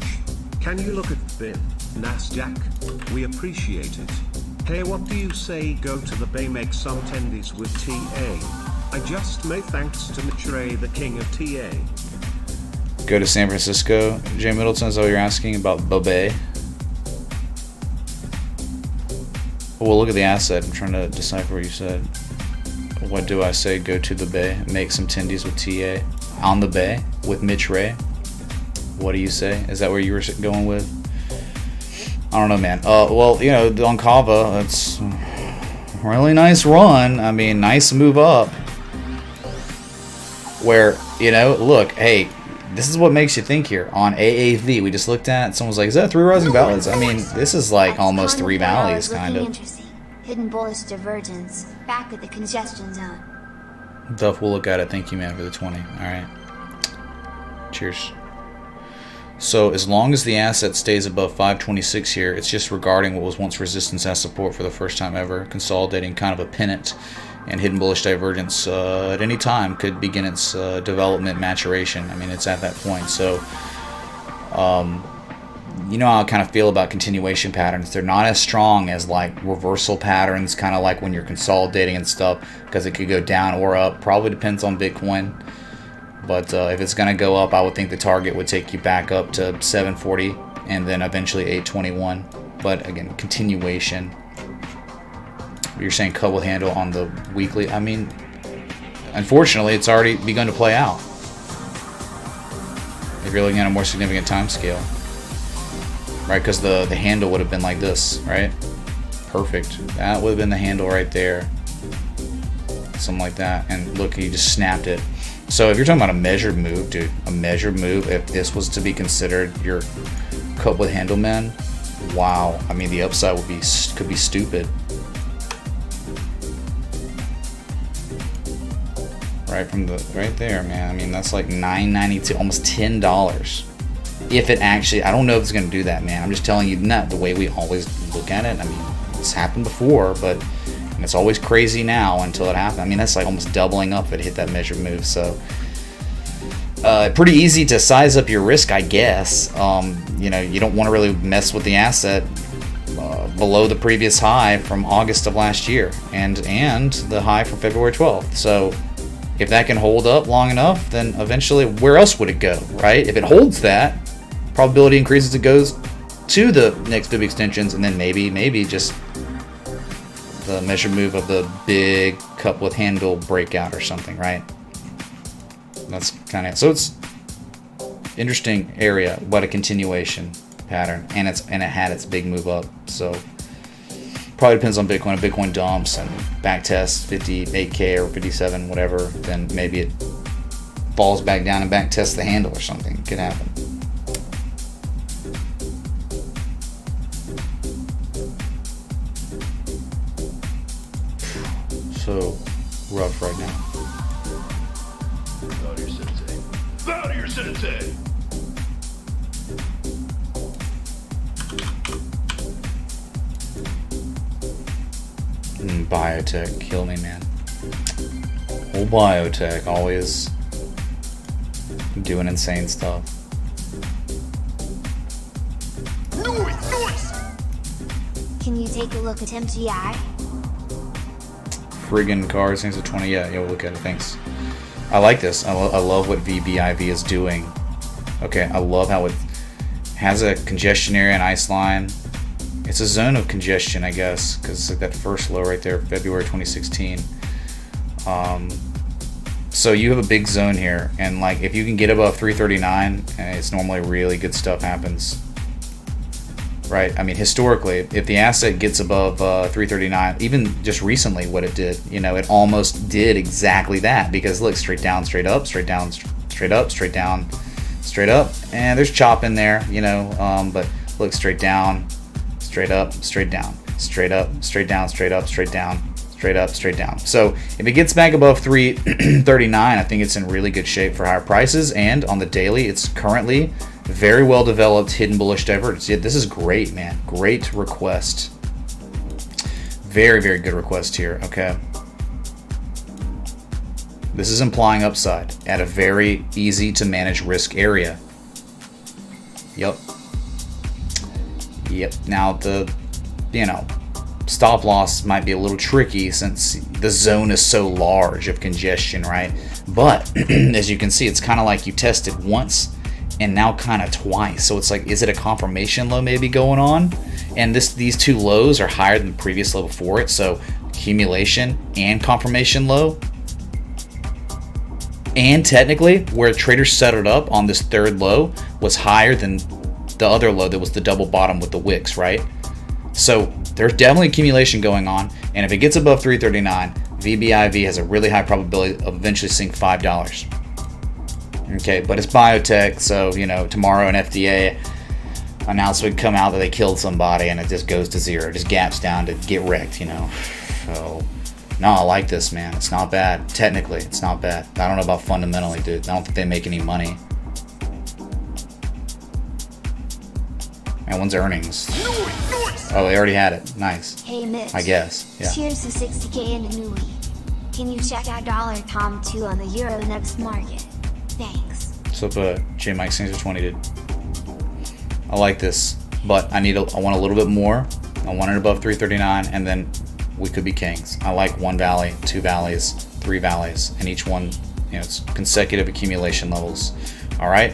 S3: can you look at BIN, Nasdaq? We appreciate it. Hey, what do you say go to the bay, make some tendies with TA? I just made thanks to Mitch Ray, the king of TA.
S2: Go to San Francisco. Jay Middleton, is that what you're asking about Bobay? Well, look at the asset. I'm trying to decipher what you said. What do I say? Go to the bay, make some tendies with TA on the bay with Mitch Ray. What do you say? Is that where you were going with? I don't know, man. Well, you know, on Kava, it's a really nice run. I mean, nice move up. Where, you know, look, hey, this is what makes you think here. On AAV, we just looked at, someone's like, is that 3 rising valleys? I mean, this is like almost 3 valleys, kind of.
S4: Hidden bullish divergence, back at the congestion zone.
S2: Duff, we'll look at it. Thank you, man, for the 20. Alright. Cheers. So, as long as the asset stays above 526 here, it's just regarding what was once resistance as support for the first time ever, consolidating kind of a pennant, and hidden bullish divergence at any time could begin its development maturation. I mean, it's at that point. So, you know how I kind of feel about continuation patterns. They're not as strong as like reversal patterns, kind of like when you're consolidating and stuff, because it could go down or up. Probably depends on Bitcoin. But if it's going to go up, I would think the target would take you back up to 740 and then eventually 821. But again, continuation. You're saying cut with handle on the weekly. I mean, unfortunately, it's already begun to play out. If you're looking at a more significant time scale. Right, because the handle would have been like this, right? Perfect. That would have been the handle right there. Something like that. And look, he just snapped it. So if you're talking about a measured move, dude, a measured move, if this was to be considered your cut with handle, man, wow. I mean, the upside could be stupid. Right there, man. I mean, that's like $9.92, almost $10. If it actually, I don't know if it's going to do that, man. I'm just telling you, not the way we always look at it. I mean, it's happened before, but it's always crazy now until it happens. I mean, that's like almost doubling up if it hit that measured move. So, pretty easy to size up your risk, I guess. You know, you don't want to really mess with the asset below the previous high from August of last year and the high from February 12th. So, if that can hold up long enough, then eventually, where else would it go, right? If it holds that, probability increases, it goes to the next fib extensions, and then maybe just the measured move of the big cup with handle breakout or something, right? That's kind of, so it's interesting area, what a continuation pattern, and it had its big move up. So probably depends on Bitcoin. If Bitcoin dumps and back tests 58K or 57, whatever, then maybe it falls back down and back tests the handle or something. Could happen. So rough right now.
S5: Bow to your sensei. Bow to your sensei!
S2: Biotech, kill me, man. Old biotech, always doing insane stuff.
S5: Noise!
S4: Can you take a look at MGI?
S2: Friggin' card seems at 20. Yeah, we'll look at it. Thanks. I like this. I love what VBIV is doing. Okay, I love how it has a congestion area and ice line. It's a zone of congestion, I guess, because it's like that first low right there, February 2016. So you have a big zone here, and like if you can get above 339, it's normally really good stuff happens. Right? I mean, historically, if the asset gets above 339, even just recently what it did, it almost did exactly that, because look, straight down, straight up, straight down, straight up, straight down, straight up, and there's chop in there, but look, straight down, straight up, straight down, straight up, straight down, straight up, straight down, straight up, straight down. So if it gets back above 339, I think it's in really good shape for higher prices, and on the daily, it's currently very well developed hidden bullish divergence. Yeah, this is great, man. Great request. Very, very good request here. Okay. This is implying upside at a very easy to manage risk area. Yep. Now the, stop loss might be a little tricky since the zone is so large of congestion, right? But as you can see, it's kind of like you tested once and now kind of twice. So it's like, is it a confirmation low maybe going on? And these two lows are higher than the previous low before it. So accumulation and confirmation low. And technically, where traders set it up on this third low was higher than the other low that was the double bottom with the wicks, right? So there's definitely accumulation going on. And if it gets above 339, VBIV has a really high probability of eventually seeing $5. Okay, but it's biotech, so tomorrow an FDA announcement would come out that they killed somebody and it just goes to zero, just gaps down to get wrecked, So no, I like this, man. It's not bad. Technically, it's not bad. I don't know about fundamentally, dude. I don't think they make any money. And when's earnings? Oh, they already had it. Nice.
S4: Hey Mitch.
S2: I guess. Yeah.
S4: Cheers to 60K into Nui. Can you check out $Tom2 on the Euronext market? Thanks.
S2: So J Mike Sings 20 did. I like this, but I want a little bit more. I want it above 339, and then we could be kings. I like one valley, two valleys, three valleys, and each one, it's consecutive accumulation levels. All right.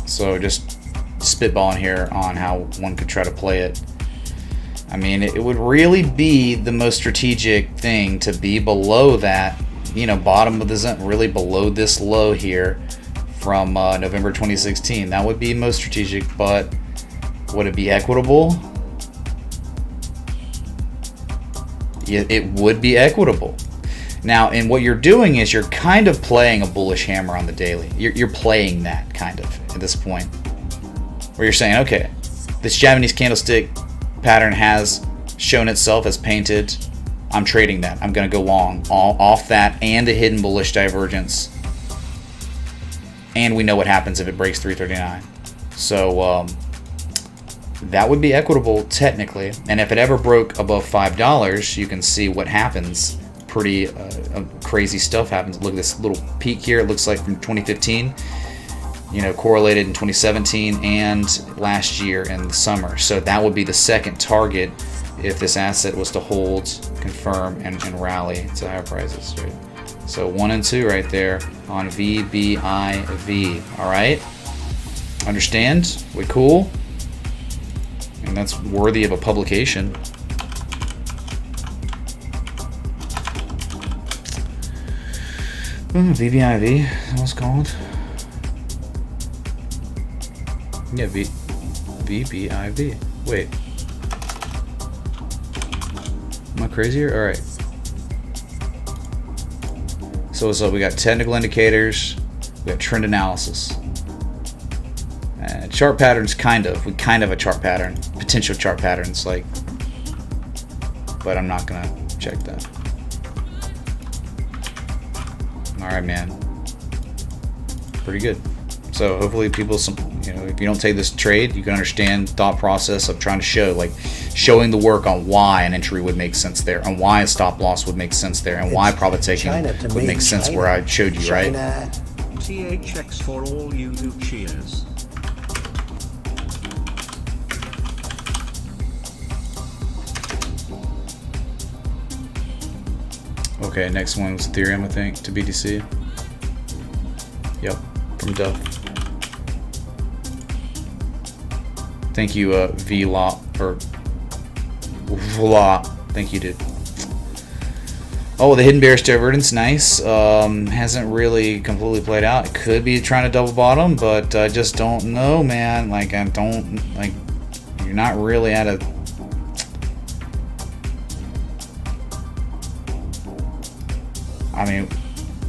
S2: So just spitballing here on how one could try to play it. I mean, it would really be the most strategic thing to be below that, bottom of the zone, really below this low here from November 2016. That would be most strategic, but would it be equitable? Yeah, it would be equitable. Now, and what you're doing is you're kind of playing a bullish hammer on the daily. You're playing that kind of at this point, where you're saying, okay, this Japanese candlestick pattern has shown itself as painted. I'm trading that. I'm going to go long off that and the hidden bullish divergence. And we know what happens if it breaks 339. So that would be equitable technically. And if it ever broke above $5, you can see what happens. Pretty crazy stuff happens. Look at this little peak here. It looks like from 2015. Correlated in 2017 and last year in the summer. So that would be the second target if this asset was to hold, confirm, and rally to higher prices. Right? So 1 and 2 right there on VBIV. All right? Understand? We cool? And that's worthy of a publication. VBIV, that's what it's called. Yeah, VBIV. Wait. Am I crazy here? Alright. So what's up? We got technical indicators. We got trend analysis. Chart patterns, kind of. We kind of a chart pattern. Potential chart patterns, like. But I'm not gonna check that. Alright, man. Pretty good. So hopefully people, if you don't take this trade, you can understand the thought process of trying to show, like, showing the work on why an entry would make sense there, and why a stop loss would make sense there, and why profit taking would make sense where I showed you, right?
S3: THX for all you who cheers.
S2: Okay, next one was Ethereum, I think, to BTC. Yep, from Duff. Thank you, VLOP, or VLOP. Thank you, dude. Oh, the hidden bearish divergence, nice. Hasn't really completely played out. It could be trying to double bottom, but I just don't know, man. Like, I don't, like, you're not really at a... I mean,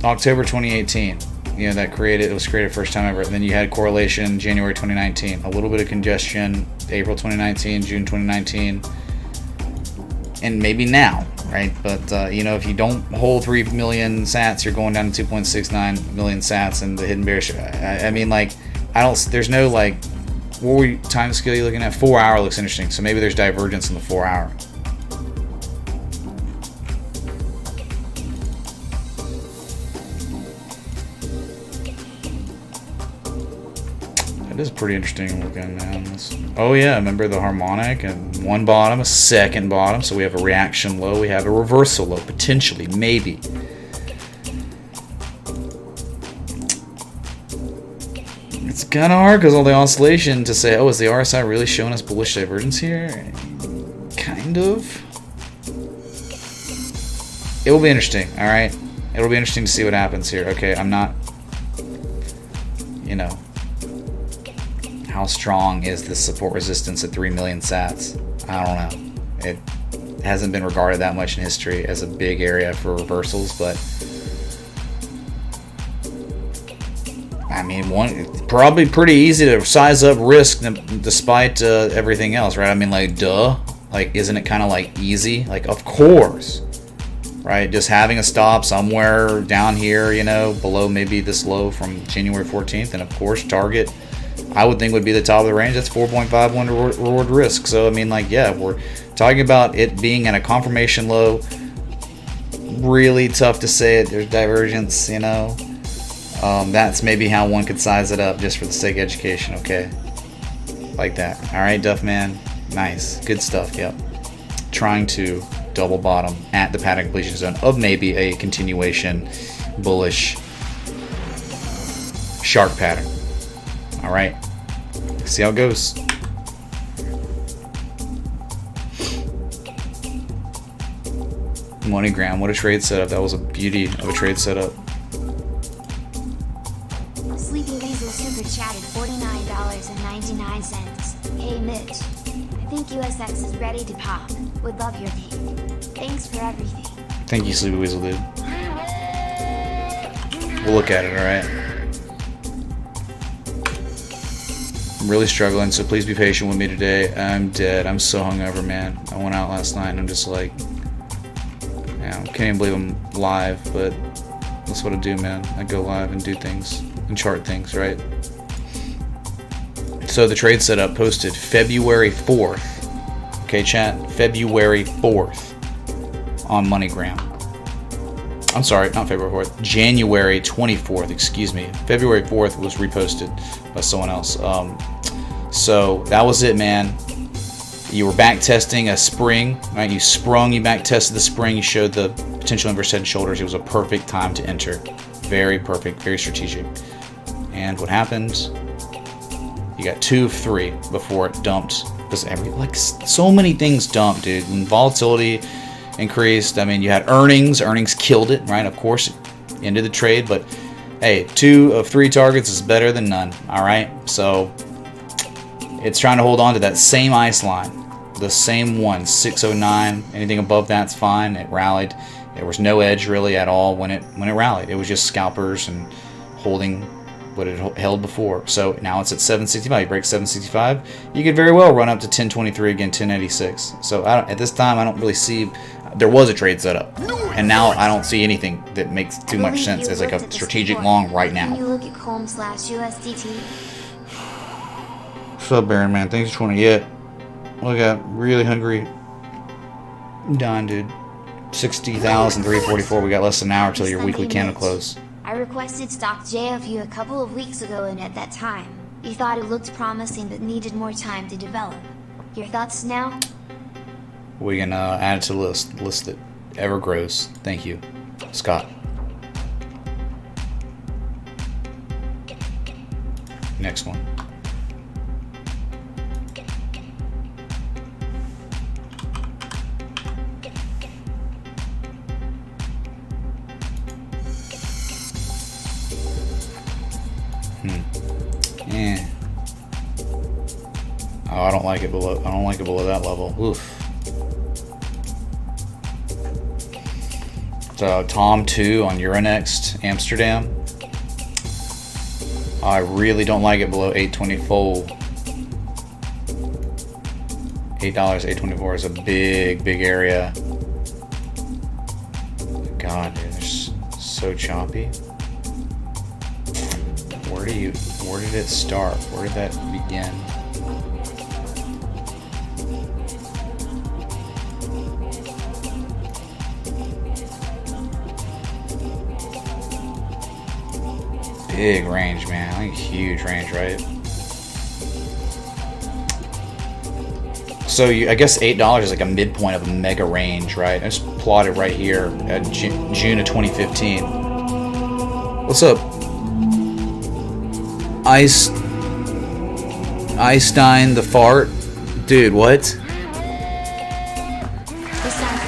S2: October 2018, you know, it was created first time ever. And then you had correlation January 2019, a little bit of congestion April 2019, June 2019, and maybe now, right? But you know, if you don't hold 3 million sats, you're going down to 2.69 million sats, and the hidden bearish. I mean, like, there's no, like, what time scale you looking at? 4 hour looks interesting, so maybe there's divergence in the 4 hour. It is pretty interesting looking, man. Oh yeah, remember the harmonic and one bottom, a second bottom. So we have a reaction low, we have a reversal low, potentially, maybe. It's kind of hard because all the oscillation to say, oh, is the RSI really showing us bullish divergence here? Kind of. It will be interesting, all right? It'll be interesting to see what happens here. Okay, I'm not, you know. How strong is this support resistance at 3 million sats? I don't know. It hasn't been regarded that much in history as a big area for reversals, but I mean, it's probably pretty easy to size up risk despite everything else, right? I mean, like, duh. Like, isn't it kind of like easy? Like, of course, right? Just having a stop somewhere down here, you know, below maybe this low from January 14th, and of course, target, I would think, would be the top of the range. That's 4.51 reward risk. So, I mean, like, yeah, we're talking about it being at a confirmation low. Really tough to say it. There's divergence, you know. That's maybe how one could size it up just for the sake of education, okay? Like that. All right, Duffman. Nice. Good stuff, yep. Trying to double bottom at the pattern completion zone of maybe a continuation bullish shark pattern. All right, see how it goes. MoneyGram, what a trade setup. That was a beauty of a trade setup.
S4: Sleepy Weasel super chatted $49.99. Hey Mitch, I think USX is ready to pop. Would love your take. Thanks for everything.
S2: Thank you, Sleepy Weasel, dude. We'll look at it, alright? I'm really struggling, so please be patient with me today. I'm dead. I'm so hungover, man. I went out last night and I'm just like, yeah, I can't even believe I'm live, but that's what I do, man. I go live and do things and chart things, right? So the trade setup posted February 4th. Okay, chat? February 4th on MoneyGram. I'm sorry, not February 4th. January 24th, excuse me. February 4th was reposted by someone else. So that was it, man. You were back testing a spring, right? You back tested the spring. You showed the potential inverse head and shoulders. It was a perfect time to enter. Very perfect, very strategic. And what happened? You got 2 of 3 before it dumped. Because so many things dumped, dude. When volatility increased, I mean, you had earnings. Earnings killed it, right? Of course, it ended the trade. But hey, 2 of 3 targets is better than none. All right, so It's trying to hold on to that same ice line, the same one, 609. Anything above that's fine. It rallied. There was no edge really at all when it rallied. It was just scalpers and holding what it held before. So now it's at 765. You break 765, you could very well run up to 1023 again, 1086. So at this time, I don't really see. There was a trade setup, and now I don't see anything that makes too much sense as like a strategic long right
S4: Can you
S2: now.
S4: look at Colm/USDT?
S2: What's up, Baron Man? Thanks for 20. Yeah, look at really hungry. Done, dude. 60,344. We got less than an hour till your weekly candle close.
S4: I requested stock J of you a couple of weeks ago, and at that time, you thought it looked promising but needed more time to develop. Your thoughts now?
S2: We can add it to the list that ever grows. Thank you, Scott. Next one. Yeah. Oh, I don't like it below. I don't like it below that level. Oof. So Tom 2 on Euronext Amsterdam. I really don't like it below 824. $8, 824 is a big area. God, dude, it's so choppy. Where did it start? Where did that begin? Big range, man. I think huge range, right? So I guess $8 is like a midpoint of a mega range, right? I just plotted right here at June of 2015. What's up? Einstein the fart? Dude, what?
S4: This time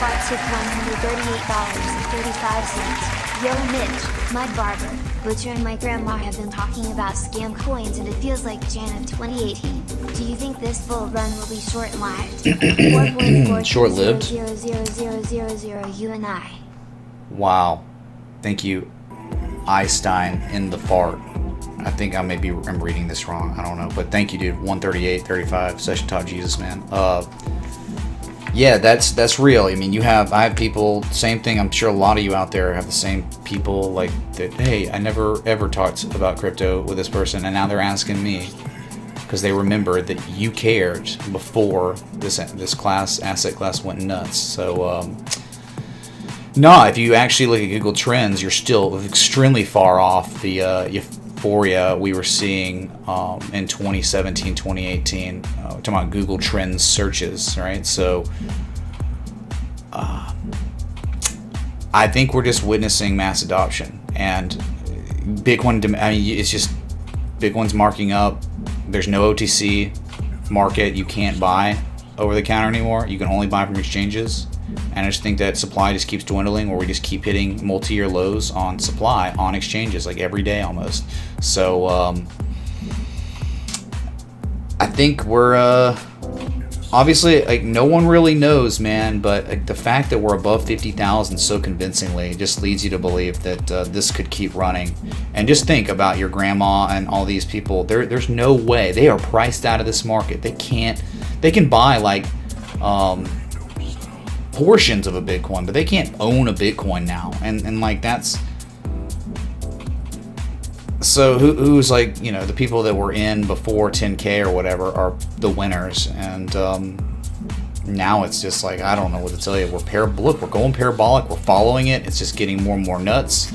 S4: fart tip $138.35. Yo Mitch, Mud Barber, Butcher and my grandma have been talking about scam coins, and it feels like Jan of 2018. Do you think this bull run will be short-lived?
S2: Short-lived?
S4: 4.4000000 you and I.
S2: Wow. Thank you, Einstein in the fart. I think I'm reading this wrong. I don't know, but thank you, dude. 138.35 Session Talk Jesus, man. Yeah, that's real. I mean, I have people. Same thing. I'm sure a lot of you out there have the same people like that. Hey, I never ever talked about crypto with this person, and now they're asking me because they remember that you cared before this asset class went nuts. So. No, if you actually look at Google Trends, you're still extremely far off the euphoria we were seeing in 2017, 2018. Talking about Google Trends searches, right? So I think we're just witnessing mass adoption, and Bitcoin. I mean, it's just Bitcoin's marking up. There's no OTC market. You can't buy over the counter anymore. You can only buy from exchanges. And I just think that supply just keeps dwindling, or we just keep hitting multi-year lows on supply on exchanges, like every day almost. So I think we're obviously, like, no one really knows, man. But like, the fact that we're above 50,000 so convincingly just leads you to believe that this could keep running. And just think about your grandma and all these people. There's no way they are priced out of this market. They can't. They can buy like. Portions of a Bitcoin, but they can't own a Bitcoin now, and like that's so who's like, you know, the people that were in before 10K or whatever are the winners, and now it's just like, I don't know what to tell you. We're going parabolic, we're following it, it's just getting more and more nuts,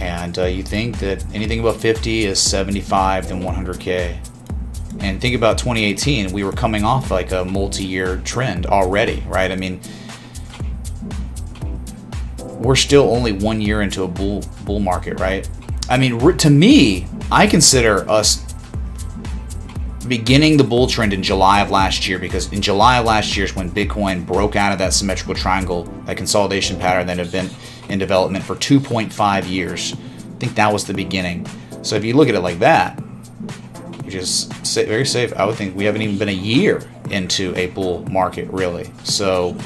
S2: and you think that anything above 50 is 75 then 100K. And think about 2018, we were coming off like a multi-year trend already, right? I mean, we're still only 1 year into a bull market, right? I mean, to me, I consider us beginning the bull trend in July of last year, because in July of last year is when Bitcoin broke out of that symmetrical triangle, that consolidation pattern that had been in development for 2.5 years. I think that was the beginning. So if you look at it like that, which is very safe. I would think we haven't even been a year into a bull market, really. So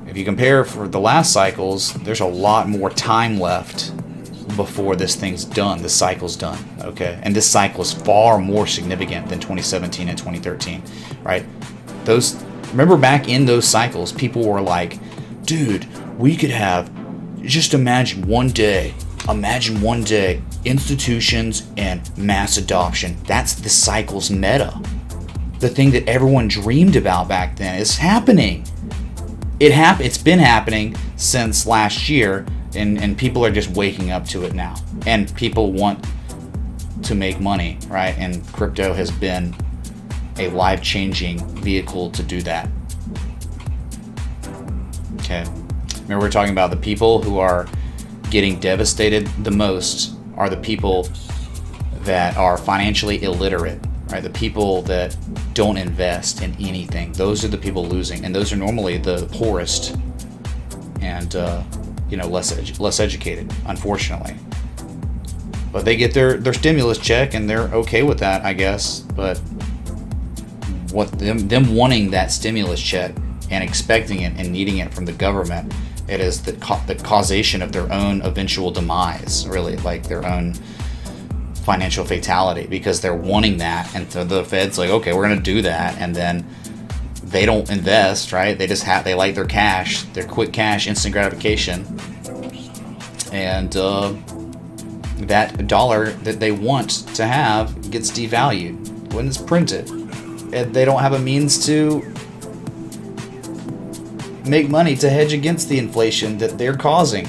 S2: if you compare for the last cycles, there's a lot more time left before this thing's done, this cycle's done, okay? And this cycle is far more significant than 2017 and 2013, right? Remember back in those cycles, people were like, dude, we could have, just imagine one day, institutions and mass adoption. That's the cycle's meta. The thing that everyone dreamed about back then is happening. It's been happening since last year, and people are just waking up to it now. And people want to make money, right? And crypto has been a life-changing vehicle to do that. Okay. Remember, we're talking about the people who are getting devastated the most are the people that are financially illiterate, right? The people that don't invest in anything. Those are the people losing, and those are normally the poorest and less educated, unfortunately. But they get their stimulus check and they're okay with that, I guess. But what them wanting that stimulus check and expecting it and needing it from the government, it is the causation of their own eventual demise, really, like their own financial fatality, because they're wanting that, and so the Fed's like, okay, we're gonna do that, and then they don't invest, right? They just they like their cash, their quick cash, instant gratification, and that dollar that they want to have gets devalued when it's printed, and they don't have a means to make money to hedge against the inflation that they're causing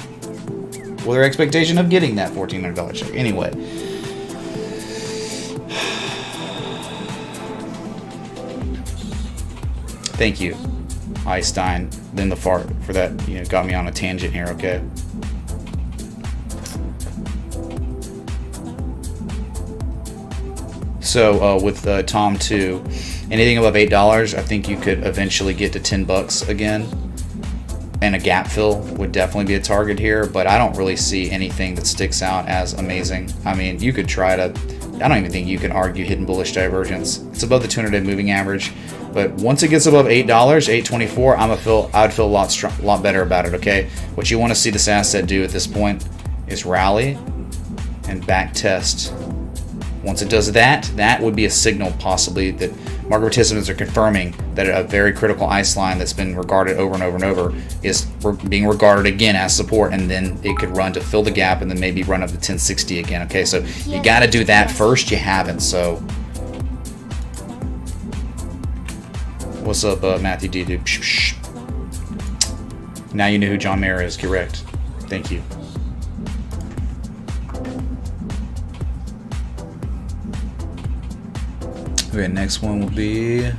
S2: with their expectation of getting that $1,400 check. Anyway, thank you, Einstein, then the fart, for that. Got me on a tangent here. Okay. So with Tom 2, anything above $8, I think you could eventually get to $10 again. And a gap fill would definitely be a target here, but I don't really see anything that sticks out as amazing. I mean, you could try to, I don't even think you can argue hidden bullish divergence. It's above the 200-day moving average, but once it gets above $8, $8.24, I'd feel a lot better about it. Okay, what you want to see this asset do at this point is rally and back test. Once it does that, that would be a signal possibly that market participants are confirming that a very critical ice line that's been regarded over and over and over is being regarded again as support, and then it could run to fill the gap and then maybe run up to 1060 again. Okay, so you got to do that first. You haven't. So what's up, Matthew D? Dude? Now you know who John Mayer is. Correct. Thank you. Okay, next one will be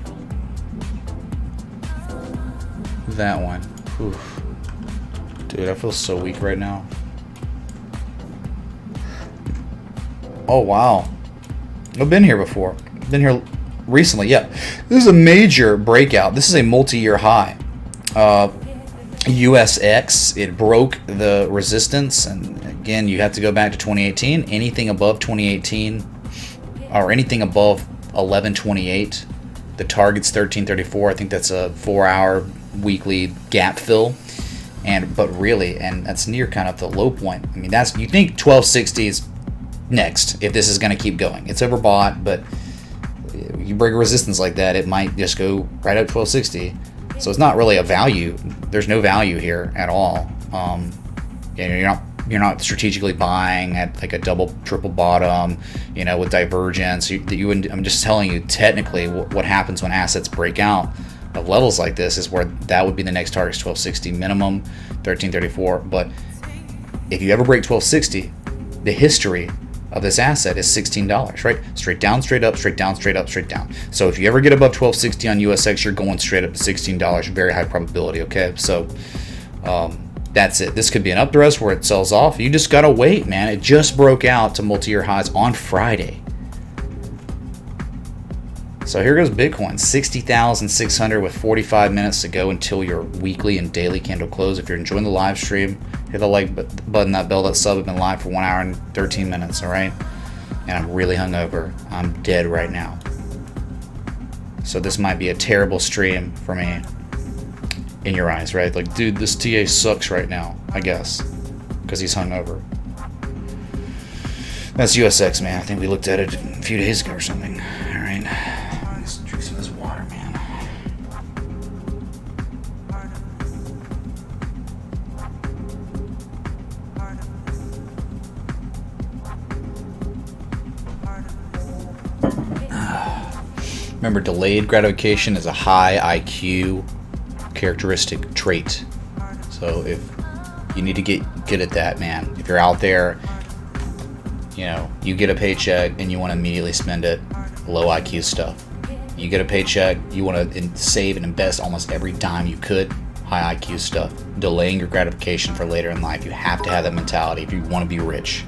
S2: that one. Oof. Dude, I feel so weak right now. Oh, wow. I've been here before. Been here recently, yeah. This is a major breakout. This is a multi-year high. USX, it broke the resistance, and again, you have to go back to 2018. Anything above 2018, or anything above 1128, the target's 1334. I think that's a 4-hour weekly gap fill, but that's near kind of the low point. I mean, you think 1260 is next if this is going to keep going. It's overbought, but you break a resistance like that, it might just go right up 1260. So it's not really a value. There's no value here at all. You're not strategically buying at like a double, triple bottom, with divergence. I'm just telling you, technically, what happens when assets break out of levels like this is where that would be the next target, 1260 minimum, 1334. But if you ever break 1260, the history of this asset is $16, right? Straight down, straight up, straight down, straight up, straight down. So if you ever get above 1260 on USX, you're going straight up to $16. Very high probability. Okay, so that's it. This could be an up thrust where it sells off. You just gotta wait, man. It just broke out to multi-year highs on Friday. So here goes Bitcoin, 60,600 with 45 minutes to go until your weekly and daily candle close. If you're enjoying the live stream, hit the like button, that bell, that sub. Have been live for 1 hour and 13 minutes. All right. and I'm really hungover. I'm dead right now. So this might be a terrible stream for me in your eyes, right? Like, dude, this TA sucks right now, I guess, because he's hungover. That's USX, man. I think we looked at it a few days ago or something. All right. Let's drink some of this water, man. Remember, delayed gratification is a high IQ characteristic trait. So if you need to get good at that, man. If you're out there, you know, you get a paycheck and you want to immediately spend it, low IQ stuff. You get a paycheck, you want to save and invest almost every dime you could, high IQ stuff. Delaying your gratification for later in life. You have to have that mentality if you want to be rich.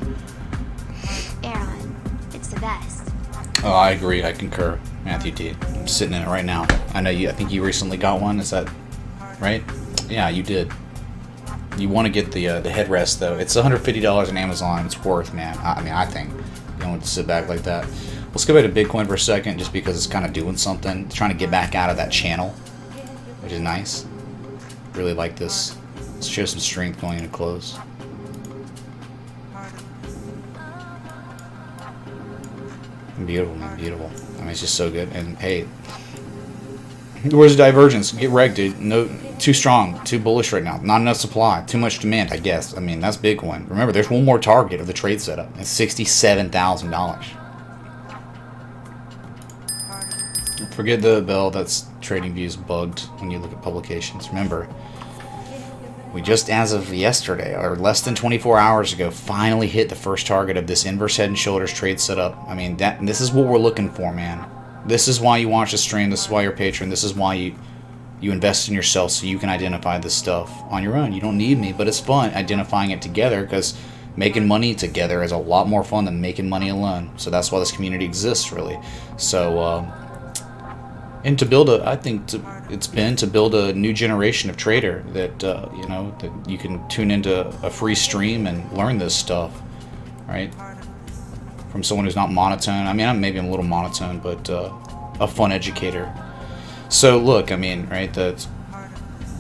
S4: Aaron, it's the best.
S2: Oh, I agree. I concur. Matthew T. I'm sitting in it right now. I know you. I think you recently got one. Is that right? Yeah, you did. You want to get the headrest though. It's $150 on Amazon. It's worth, man. I mean, I think you don't want to sit back like that. Let's go back to Bitcoin for a second, just because it's kind of doing something. It's trying to get back out of that channel, which is nice. Really like this. Let's show some strength going into close. Beautiful, man. Beautiful. I mean, it's just so good. And hey, where's the divergence? Get wrecked, dude. No, too strong, too bullish right now. Not enough supply, too much demand, I guess. I mean, that's Bitcoin. Remember, there's one more target of the trade setup. It's $67,000. Forget the bell. That's trading views bugged when you look at publications. Remember, we just, as of yesterday, or less than 24 hours ago, finally hit the first target of this inverse head and shoulders trade setup. I mean, this is what we're looking for, man. This is why you watch the stream. This is why you're a patron. This is why you invest in yourself, so you can identify this stuff on your own. You don't need me, but it's fun identifying it together, because making money together is a lot more fun than making money alone. So that's why this community exists, really. So, and to build a, I think it's been to build a new generation of trader that, you know, that you can tune into a free stream and learn this stuff, right? From someone who's not monotone. I mean, maybe I'm a little monotone, but a fun educator. So look, I mean, right, the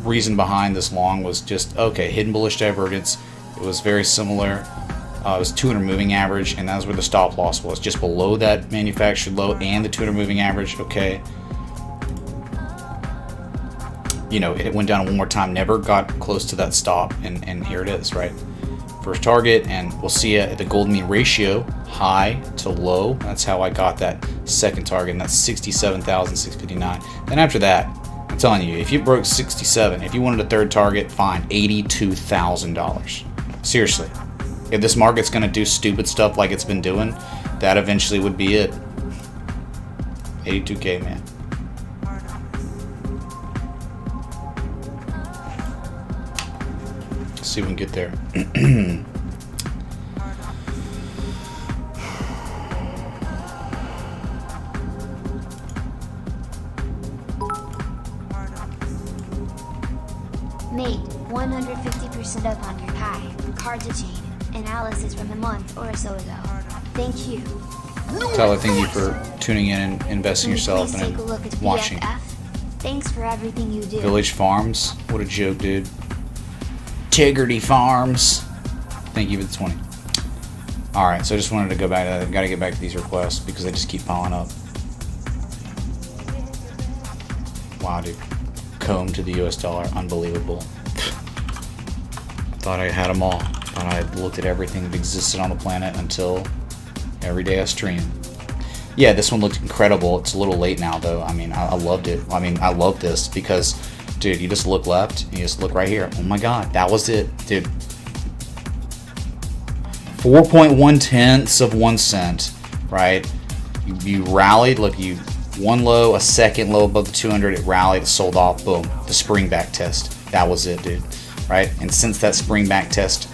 S2: reason behind this long was just, okay, hidden bullish divergence. It was very similar. It was 200 moving average, and that's where the stop loss was, just below that manufactured low and the 200 moving average. Okay. You know, it went down one more time, never got close to that stop, and here it is, right? First target, and we'll see it at the golden mean ratio, high to low. That's how I got that second target, and that's 67,659. Then after that, I'm telling you, if you broke 67, if you wanted a third target, fine, $82,000. Seriously, if this market's gonna do stupid stuff like it's been doing, that eventually would be it. 82K, man. See if we can get there.
S4: Mate, 150% up on your pie. Card to chain. Analysis from a month or so ago. Thank you.
S2: Tyler, thank you for tuning in and investing yourself
S4: Please
S2: and
S4: take a look at
S2: watching.
S4: BFF. Thanks for everything you do.
S2: Village Farms. What a joke, dude. Integrity Farms. Thank you for the 20. Alright, so I just wanted to go back to that. I've got to get back to these requests because they just keep piling up. Wow, dude. Comb to the US dollar. Unbelievable. Thought I had them all. Thought I had looked at everything that existed on the planet until every day I stream. Yeah, this one looked incredible. It's a little late now, though. I mean, I loved it. I mean, I love this because, dude, you just look left, and you just look right here. Oh my god, that was it, dude. 4.1 of 1 cent, right? You rallied, look, you one low, a second low above the 200, it rallied, it sold off, boom. The spring back test. That was it, dude. Right? And since that spring back test,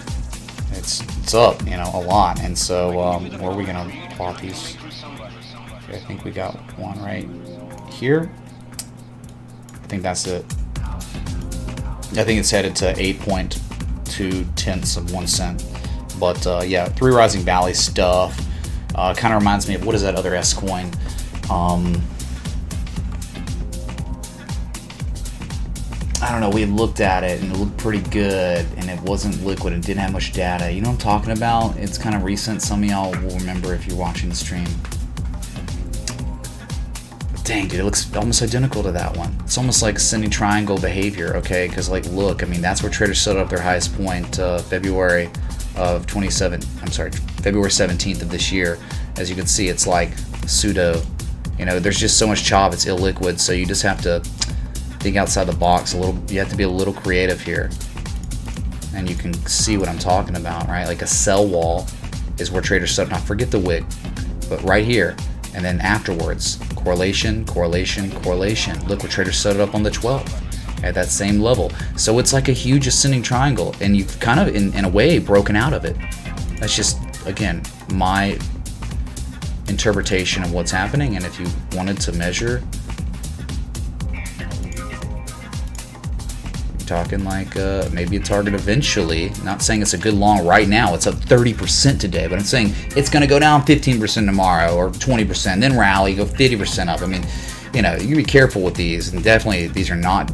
S2: it's up, you know, a lot. And so, where are we gonna plot these? Okay, I think we got one right here. I think that's it. I think it's headed to 8.2 of 1 cent. But yeah, 3 Rising Valley stuff. Kind of reminds me of, what is that other S coin? I don't know, we looked at it and it looked pretty good and it wasn't liquid and didn't have much data. You know what I'm talking about? It's kind of recent. Some of y'all will remember if you're watching the stream. But dang, dude, it looks almost identical to that one. It's almost like ascending triangle behavior, okay? Because, like, look, I mean, that's where traders set up their highest point, February 17th of this year. As you can see, it's like pseudo, you know, there's just so much chop, it's illiquid, so you just have to think outside the box a little. You have to be a little creative here, and you can see what I'm talking about, right? Like a sell wall is where traders set up. Now forget the wick, but right here, and then afterwards, correlation, correlation, correlation. Look what traders set it up on the 12th at that same level. So it's like a huge ascending triangle, and you've kind of, in a way, broken out of it. That's just, again, my interpretation of what's happening. And if you wanted to measure, talking like maybe a target eventually. Not saying it's a good long right now. It's up 30% today, but I'm saying it's going to go down 15% tomorrow or 20%, then rally, go 50% up. I mean, you know, you be careful with these, and definitely these are not.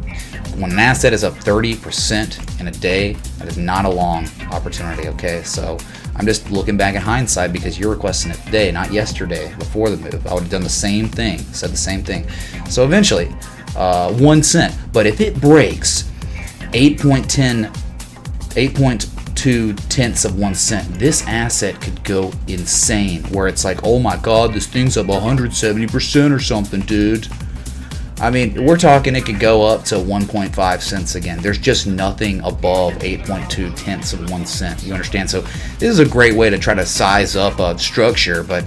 S2: When an asset is up 30% in a day, that is not a long opportunity. Okay, so I'm just looking back in hindsight because you're requesting it today, not yesterday before the move. I would have done the same thing, said the same thing. So eventually, 1 cent. But if it breaks 8.2 tenths of 1 cent, this asset could go insane, where it's like, oh my god, this thing's up 170% or something, dude. I mean, we're talking it could go up to 1.5 cents again. There's just nothing above 8.2 tenths of 1 cent. You understand? So this is a great way to try to size up a structure, but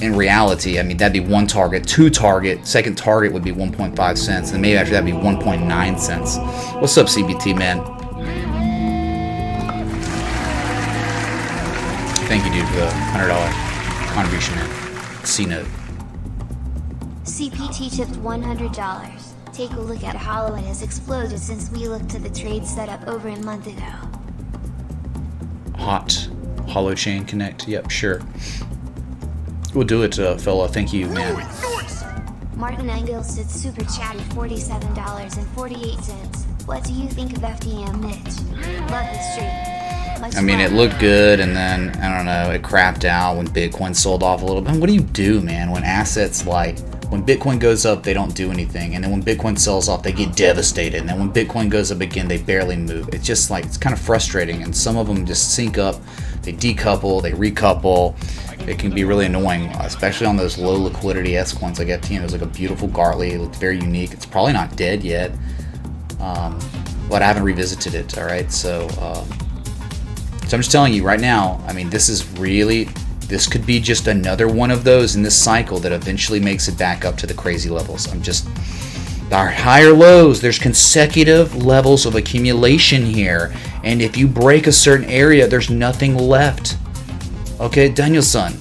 S2: in reality, I mean, that'd be one target, two target, second target would be 1.5 cents, and maybe after that would be 1.9 cents. What's up, CBT, man? Thank you, dude, for the $100 contribution in C-Note.
S4: CPT tipped $100. Take a look at how it has exploded since we looked at the trade setup over a month ago.
S2: Hot Holochain Connect. Yep, sure. We'll do it, fella. Thank you, man.
S4: Martin Engels did super chatted $47.48. What do you think of FDM, Mitch? Love the stream. Much
S2: I mean,
S4: love.
S2: it looked good, and then, I don't know, it crapped out when Bitcoin sold off a little bit. What do you do, man, when assets like, when Bitcoin goes up, they don't do anything, and then when Bitcoin sells off, they get devastated, and then when Bitcoin goes up again, they barely move. It's just like, it's kind of frustrating, and some of them just sync up, they decouple, they recouple. It can be really annoying, especially on those low liquidity S coins like FTM. It was like a beautiful Gartley. It looked very unique. It's probably not dead yet, but I haven't revisited it. All right, so I'm just telling you right now. I mean, this could be just another one of those in this cycle that eventually makes it back up to the crazy levels. Our higher lows, there's consecutive levels of accumulation here, and if you break a certain area, there's nothing left. Okay, Danielson,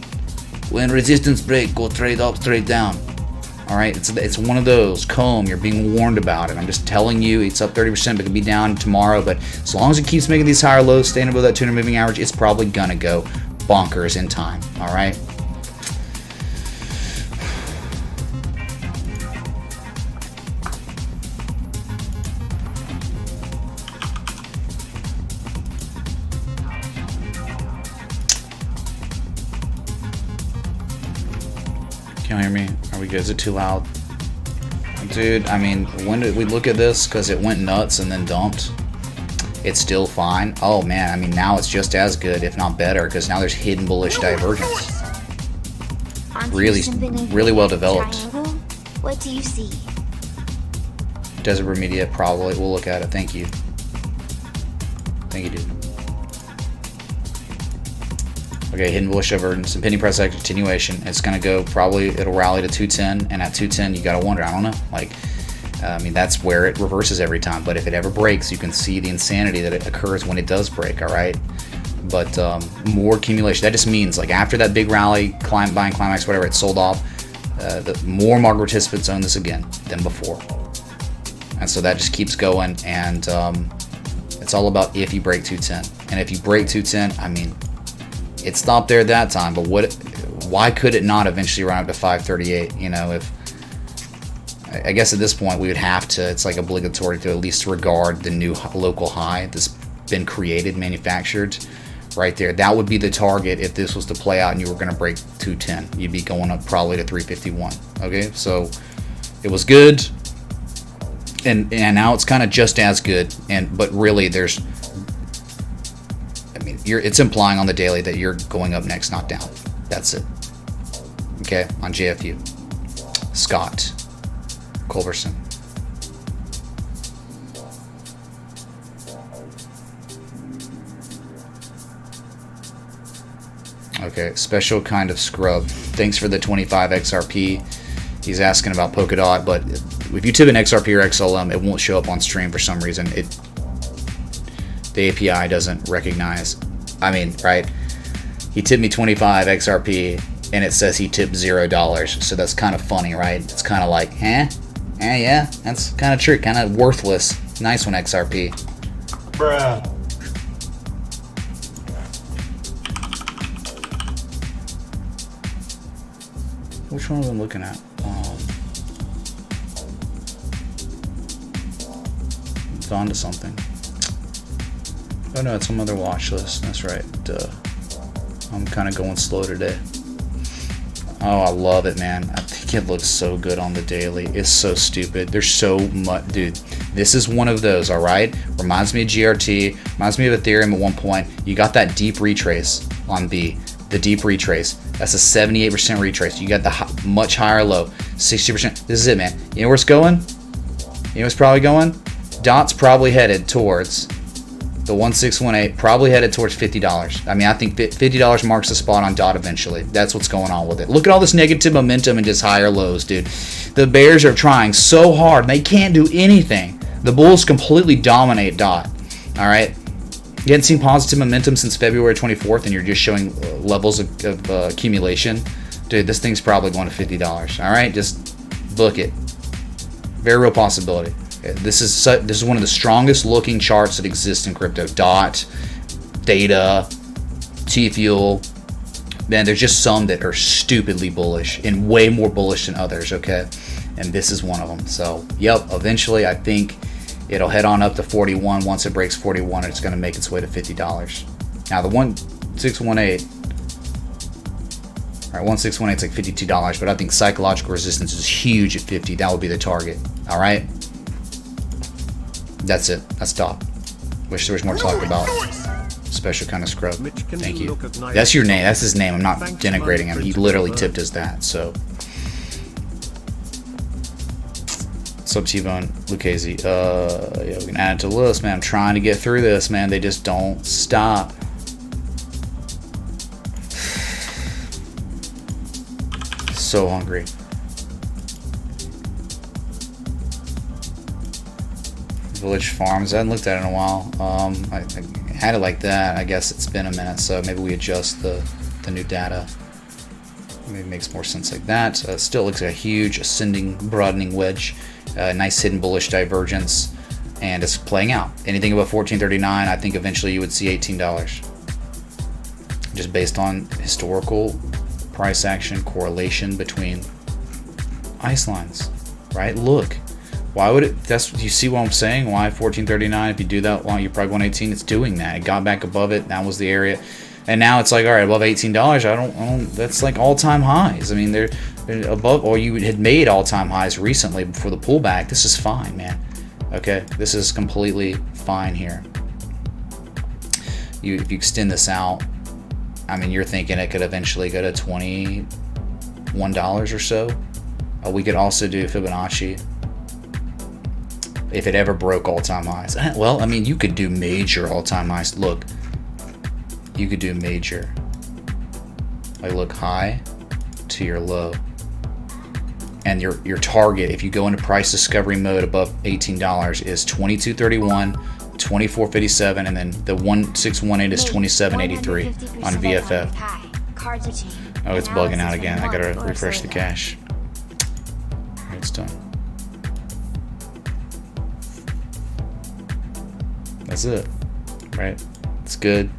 S2: when resistance break, go trade up, trade down. All right, it's one of those. Comb, you're being warned about it. I'm just telling you, it's up 30%, but it could be down tomorrow. But as long as it keeps making these higher lows, staying above that 200 moving average, it's probably gonna go bonkers in time. All right. Can't hear me? Are we good? Is it too loud? Dude, I mean, when did we look at this? Because it went nuts and then dumped. It's still fine. Oh man, I mean, now it's just as good, if not better, because now there's hidden bullish divergence. Really well developed.
S4: Triangle? What do you see?
S2: Desert Bermuda, probably. We'll look at it. Thank you. Thank you, dude. Okay, hidden bullish divergence, impending price action continuation. It's gonna go, probably it'll rally to 210, and at 210 you gotta wonder, I don't know, like, I mean, that's where it reverses every time, but if it ever breaks, you can see the insanity that it occurs when it does break. All right, but more accumulation. That just means, like, after that big rally, buying climax, whatever, it sold off, the more market participants own this again than before, and so that just keeps going, and it's all about if you break 210, and if you break 210, I mean, it stopped there at that time, but Why could it not eventually run up to 538? You know, if I guess at this point we would have to, it's like obligatory to at least regard the new local high that's been created, manufactured right there. That would be the target if this was to play out and you were going to break 210. You'd be going up probably to 351. Okay, so it was good, and now it's kind of just as good. But really, there's, I mean, it's implying on the daily that you're going up next, not down. That's it. Okay, on JFU, Scott Culberson. Okay, special kind of scrub. Thanks for the 25 XRP. He's asking about Polkadot, but if you tip an XRP or XLM, it won't show up on stream for some reason. The API doesn't recognize. I mean, right? He tipped me 25 XRP, and it says he tipped $0. So that's kind of funny, right? It's kind of like, yeah, that's kind of true, kind of worthless. Nice one, XRP.
S6: Bruh.
S2: Which one was I looking at? It's on to something. Oh no, it's some other watch list. That's right. Duh. I'm kind of going slow today. Oh, I love it, man. I think it looks so good on the daily. It's so stupid. There's so much, dude. This is one of those, all right? Reminds me of GRT. Reminds me of Ethereum at one point. You got that deep retrace on B. The deep retrace. That's a 78% retrace. You got the much higher low. 60%. This is it, man. You know where it's going? You know where it's probably going? Dot's probably headed towards the 1618, probably headed towards $50. I mean, I think $50 marks the spot on Dot eventually. That's what's going on with it. Look at all this negative momentum and just higher lows, dude. The bears are trying so hard. They can't do anything. The bulls completely dominate Dot. All right? You hadn't seen positive momentum since February 24th, and you're just showing levels of accumulation. Dude, this thing's probably going to $50. All right? Just book it. Very real possibility. This is one of the strongest looking charts that exist in crypto. Dot, Theta, T-Fuel. Man, there's just some that are stupidly bullish and way more bullish than others, okay? And this is one of them. So, yep, eventually I think it'll head on up to 41. Once it breaks 41, it's going to make its way to $50. Now, the 1618, all right, 1618 is like $52, but I think psychological resistance is huge at 50. That would be the target, all right? That's it. That's Dot. Wish there was more to talk about. Special kind of scrub. Thank you. That's your name. That's his name. I'm not denigrating him. He literally tipped as that. So, sub T-Bone, Lucchese. Yeah, we can add it to the list, man. I'm trying to get through this, man. They just don't stop. So hungry. Village Farms. I hadn't looked at it in a while. I had it like that. I guess it's been a minute, so maybe we adjust the new data. Maybe it makes more sense like that. Still looks like a huge ascending, broadening wedge. Nice hidden bullish divergence, and it's playing out. Anything above 1439, I think eventually you would see $18. Just based on historical price action correlation between ice lines, right? Look. Why would it? Do you see what I'm saying? Why 1439? If you do that, well, you're probably going 18. It's doing that. It got back above it. That was the area, and now it's like, all right, above $18. I don't. That's like all-time highs. I mean, they're above, or you had made all-time highs recently before the pullback. This is fine, man. Okay, this is completely fine here. If you extend this out, I mean, you're thinking it could eventually go to $21 or so. We could also do Fibonacci. If it ever broke all-time highs. Well, I mean, you could do major all-time highs. Look, you could do major. Like, look, high to your low. And your target, if you go into price discovery mode above $18, is $22.31, $24.57, and then the 1618 is $27.83 on VFF. Oh, it's bugging out again. I gotta refresh the cache. It's done. That's it, right? It's good,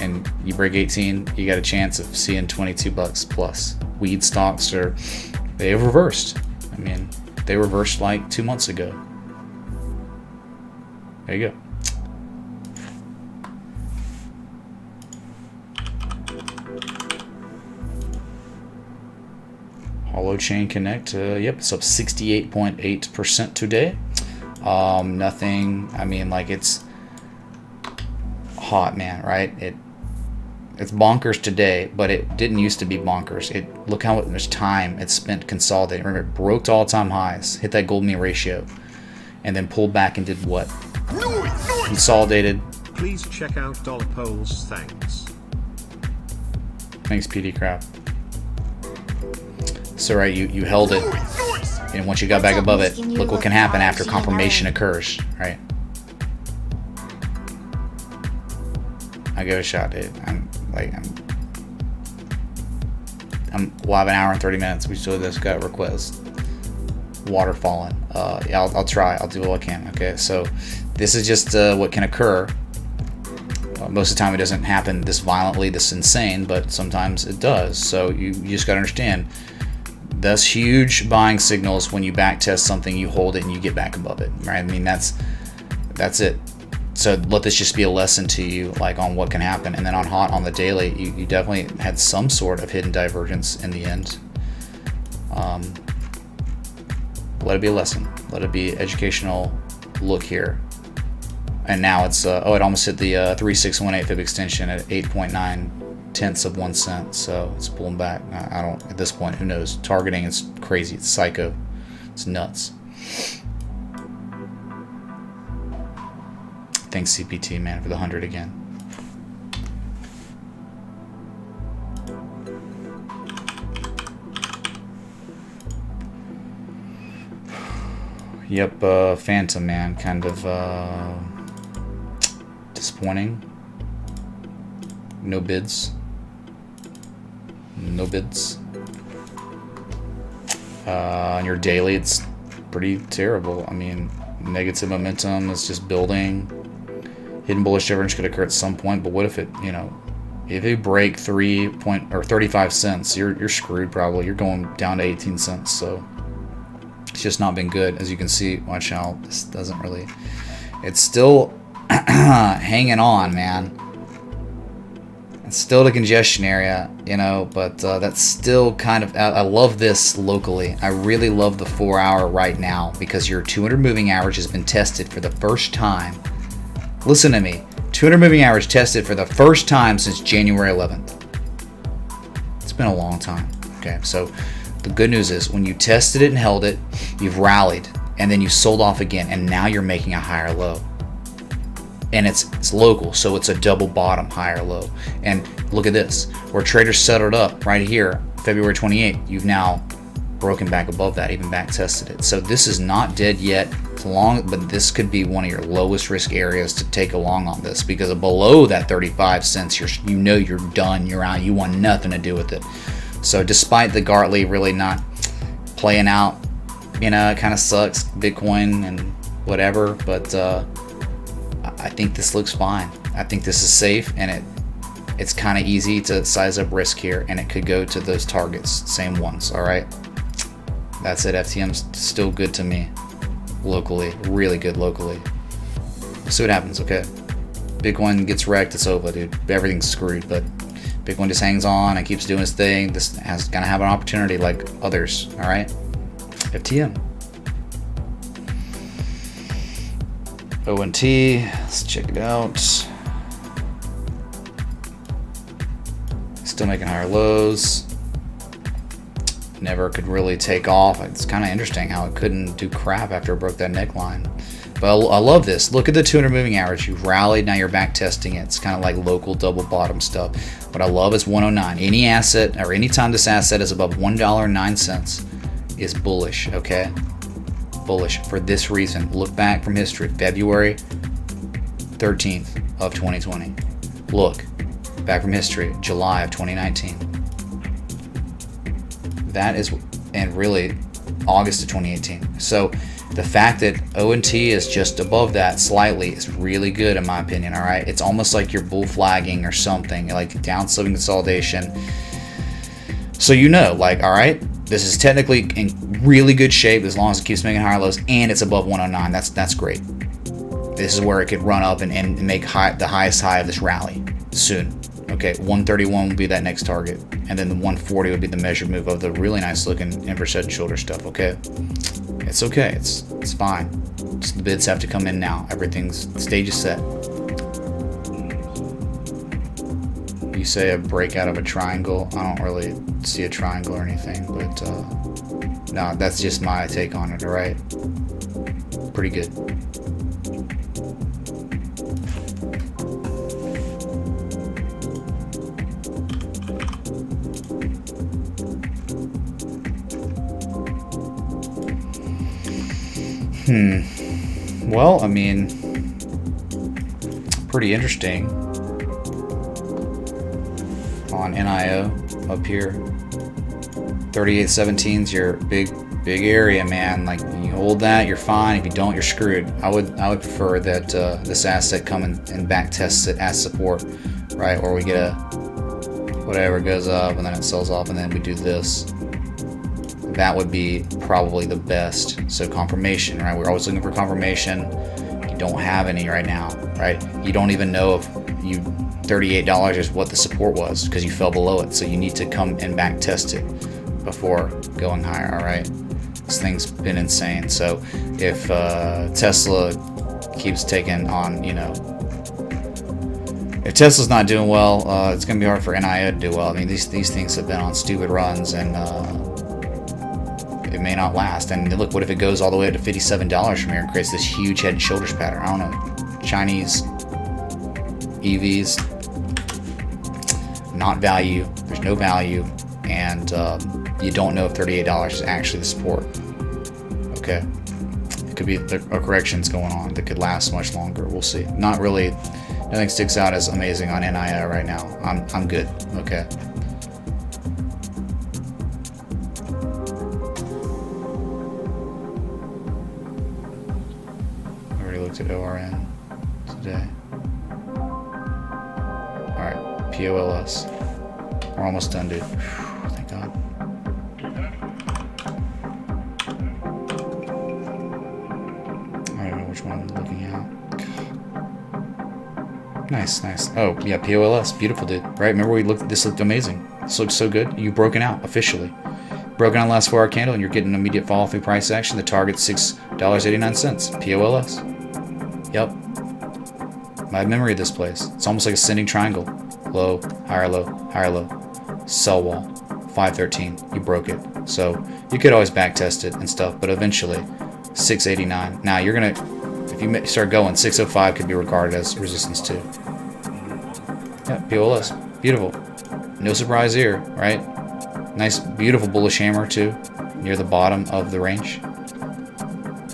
S2: and you break 18, you got a chance of seeing $22 plus. Weed stocks they've reversed. I mean, they reversed like 2 months ago. There you go. Holochain Connect, yep, it's up 68.8% today. Nothing, I mean, like, it's hot, man, right? It's bonkers today, but it didn't used to be bonkers. Look how much time it's spent consolidating. Remember, it broke to all-time highs, hit that gold mean ratio, and then pulled back and did what? Consolidated.
S3: Please check out Dollar Polls, thanks.
S2: Thanks, PD Crap. So right, you held it, and once you got back above it, look what can happen after confirmation occurs, right? I give it a shot, dude. We'll have an hour and 30 minutes. We still just got requests. Water falling. Yeah, I'll try. I'll do what I can. Okay, so this is just what can occur. Most of the time, it doesn't happen this violently, this insane, but sometimes it does. So you just got to understand. That's huge buying signals. When you back test something, you hold it and you get back above it, right? I mean, that's it. So let this just be a lesson to you, like, on what can happen. And then on hot, on the daily, you definitely had some sort of hidden divergence in the end. Let it be a lesson. Let it be educational look here. And now it's it almost hit the 3618 fib extension at 8.9 cents. So it's pulling back. I don't, at this point, who knows? Targeting is crazy. It's psycho. It's nuts. Thanks, CPT, man, for the 100 again. Yep, Phantom, man, kind of disappointing. No bids. No bids. On your daily, it's pretty terrible. I mean, negative momentum is just building. Hidden bullish divergence could occur at some point, but what if it, if you break 35 cents, you're screwed probably. You're going down to 18 cents, so it's just not been good. As you can see, watch out. This doesn't really, it's still hanging on, man. It's still the congestion area, but that's still kind of, I love this locally. I really love the 4 hour right now because your 200 moving average has been tested for the first time. Listen to me. 200 moving average tested for the first time since January 11th. It's been a long time. Okay, so the good news is when you tested it and held it, you've rallied, and then you sold off again, and now you're making a higher low. And it's local, so it's a double bottom higher low. And look at this, where traders settled up right here, February 28th. You've now broken back above that, even back tested it. So this is not dead yet. It's long, but this could be one of your lowest risk areas to take along on this, because below that 35 cents, you're done, you're out, you want nothing to do with it. So despite the Gartley really not playing out, it kind of sucks, Bitcoin and whatever, but I think this looks fine. I think this is safe, and it's kind of easy to size up risk here, and it could go to those targets, same ones. All right, that's it. FTM's still good to me locally, really good locally. We'll see what happens. Okay, Bitcoin gets wrecked, it's over, dude. Everything's screwed, but Bitcoin just hangs on and keeps doing its thing. This has gonna have an opportunity like others. All right, FTM. ONT, let's check it out. Still making higher lows. Never could really take off. It's kind of interesting how it couldn't do crap after it broke that neckline. But I love this. Look at the 200 moving average. You've rallied, now you're back testing it. It's kind of like local double bottom stuff. What I love is 109. Any asset, or any time this asset is above $1.09 is bullish, okay? Bullish for this reason. Look back from history. February 13th of 2020. Look back from history. July of 2019. That is, and really August of 2018. So The fact that O&T is just above that slightly is really good in my opinion, all right? It's almost like you're bull flagging or something, like downslope consolidation. So you know, like, all right, this is technically in really good shape as long as it keeps making higher lows and it's above 109. That's great. This is where it could run up and make the highest high of this rally soon. Okay, 131 would be that next target, and then the 140 would be the measured move of the really nice looking inverse head and shoulder stuff. Okay, it's okay, it's fine. Just the bids have to come in now. Everything's, the stage is set. You say a break out of a triangle. I don't really see a triangle or anything, but no, that's just my take on it. All right, pretty good. Well, I mean, pretty interesting on NIO up here. 38.17 is your big area, man. Like, you hold that, you're fine. If you don't, you're screwed. I would prefer that this asset come and back tests it as support, right? Or we get a whatever goes up and then it sells off and then we do this. That would be probably the best. So confirmation, right? We're always looking for confirmation. You don't have any right now, right? You don't even know if you $38 is what the support was because you fell below it. So you need to come and back test it before going higher, all right? This thing's been insane. So if Tesla keeps taking on, you know, if Tesla's not doing well, it's going to be hard for NIO to do well. I mean, these things have been on stupid runs and it may not last. And look, what if it goes all the way up to $57 from here and creates this huge head and shoulders pattern? I don't know. Chinese EVs, not value. There's no value, and you don't know if $38 is actually the support. Okay, it could be a correction's going on that could last much longer. We'll see. Not really. Nothing sticks out as amazing on NIO right now. I'm good. Okay. At ORN today. Alright, POLS. We're almost done, dude. Whew, thank God. I don't know which one I'm looking at. Nice. Oh, yeah, POLS. Beautiful, dude. Right? Remember this looked amazing. This looks so good. You've broken out officially. Broken out last 4-hour candle and you're getting an immediate fall through price action. The target's $6.89. POLS. Yep. I have memory of this place. It's almost like a ascending triangle. Low, higher low, higher low. Sell wall. 513. You broke it. So you could always back test it and stuff, but eventually 689. Now you're gonna, if you start going, 605 could be regarded as resistance too. Yeah, POLS. Beautiful. No surprise here, right? Nice, beautiful bullish hammer too, near the bottom of the range.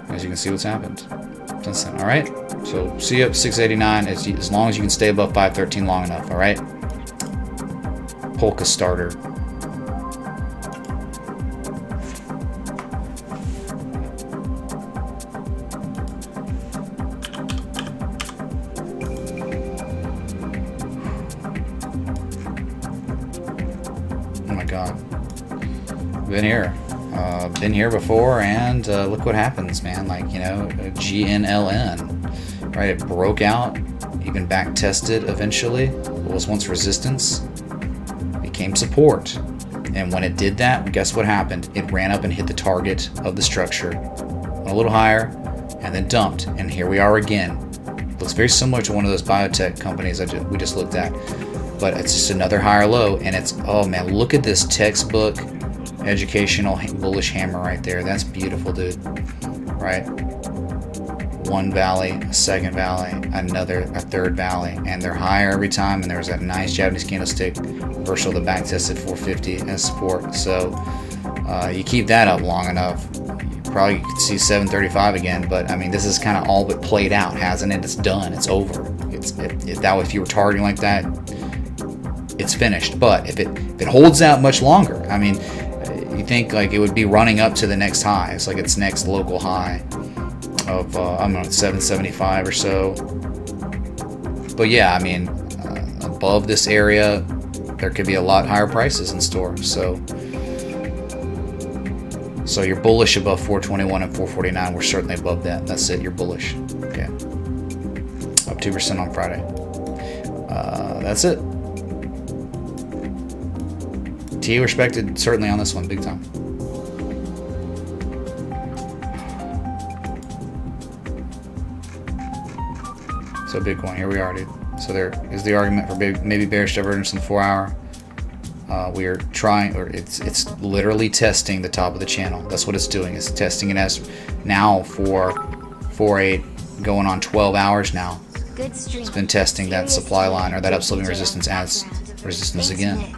S2: As you can see what's happened since then. All right. So see up 689 as long as you can stay above 513 long enough. All right. Polka starter. Oh my God. Been here before, and look what happens, man. Like, you know, GNLN, right? It broke out, even back tested eventually. What was once resistance became support, and when it did that, guess what happened? It ran up and hit the target of the structure, went a little higher, and then dumped. And here we are again. Looks very similar to one of those biotech companies we just looked at, but it's just another higher low, and it's, oh man, look at this textbook educational bullish hammer right there. That's beautiful, dude. Right? One valley, a second valley, a third valley, and they're higher every time. And there's that nice Japanese candlestick reversal, the back tested 450 as support. So you keep that up long enough, you probably could see 735 again. But I mean, this is kind of all but played out, hasn't it? It's done. It's over. If you were targeting like that, it's finished. But if it holds out much longer, I mean, you think like it would be running up to the next high. It's like its next local high. of I'm on 775 or so. But yeah, I mean, above this area, there could be a lot higher prices in store. So you're bullish above 421 and 449. We're certainly above that. That's it. You're bullish. Okay. Up 2% on Friday. That's it. TA respected certainly on this one, big time. So Bitcoin, here we are, dude. So there is the argument for maybe bearish divergence in the 4 hour. We are trying, or it's literally testing the top of the channel. That's what it's doing. It's testing it as now for 4-8, going on 12 hours now. It's been testing that supply line or that upsloping resistance as resistance again.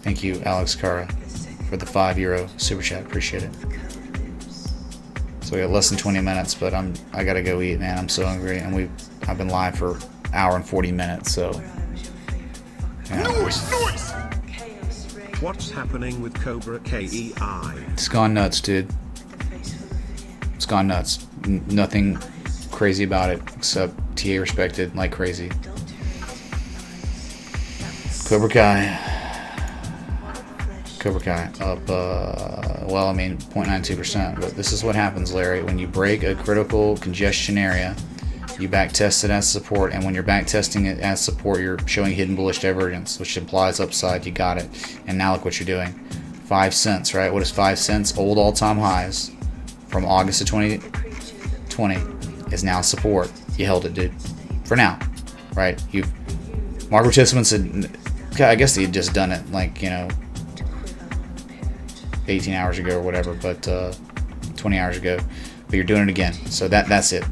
S2: Thank you, Alex Cara, for the €5 super chat. Appreciate it. So we got less than 20 minutes, but I gotta go eat, man. I'm so hungry, and I've been live for an hour and 40 minutes, so. Yeah.
S5: Noise!
S3: What's happening with Cobra KEI?
S2: It's gone nuts, dude. It's gone nuts. Nothing crazy about it, except TA respected like crazy. Cobra Kai up, well, I mean, 0.92%, but this is what happens, Larry. When you break a critical congestion area, you back test it as support, and when you're back testing it as support, you're showing hidden bullish divergence, which implies upside. You got it. And now look what you're doing. 5 cents, right? What is 5 cents? Old all-time highs from August of 2020 is now support. You held it, dude. For now, right? Market participants said, I guess they had just done it, like, 18 hours ago or whatever, but 20 hours ago. But you're doing it again. So that's it.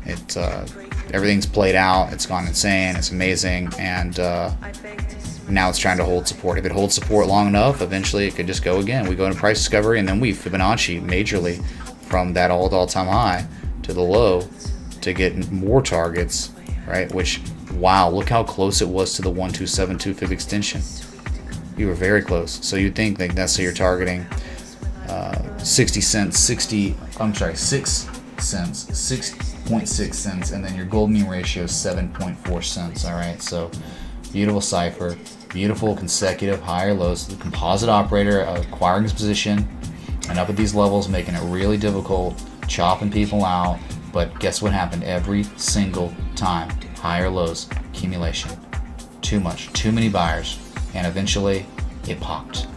S2: Everything's played out. It's gone insane. It's amazing. And now it's trying to hold support. If it holds support long enough, eventually it could just go again. We go into price discovery, and then we Fibonacci majorly from that all-time high to the low to get more targets, right? Which, wow, look how close it was to the 1272 fib extension. You were very close. So you'd think that's so you're targeting 6 cents, 6.6 cents, and then your gold mean ratio is 7.4 cents. All right, so beautiful cipher, beautiful consecutive higher lows. The composite operator acquiring his position and up at these levels, making it really difficult, chopping people out. But guess what happened every single time? Higher lows, accumulation, too much, too many buyers, and eventually it popped.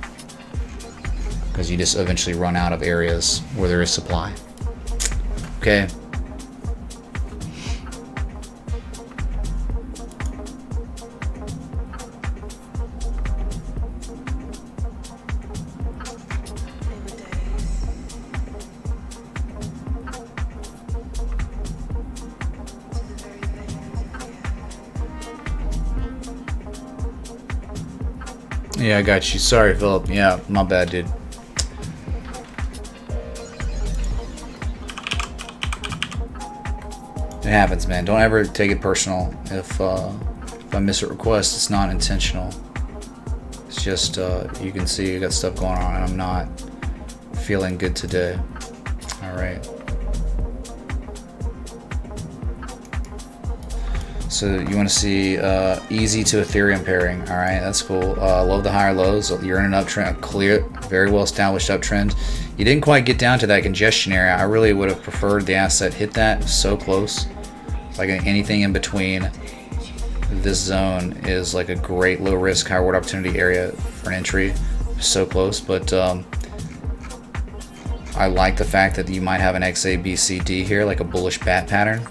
S2: Because you just eventually run out of areas where there is supply. Okay. Yeah, I got you. Sorry, Philip. Yeah, my bad, dude. It happens, man. Don't ever take it personal. If I miss a request, it's not intentional. It's just you can see you got stuff going on, and I'm not feeling good today. All right. So you want to see easy to Ethereum pairing. All right, that's cool. Love the higher lows. You're in an uptrend, a clear, very well established uptrend. You didn't quite get down to that congestion area. I really would have preferred the asset hit that so close. Like anything in between this zone is like a great low risk, high reward opportunity area for an entry. So close, but I like the fact that you might have an XABCD here, like a bullish bat pattern.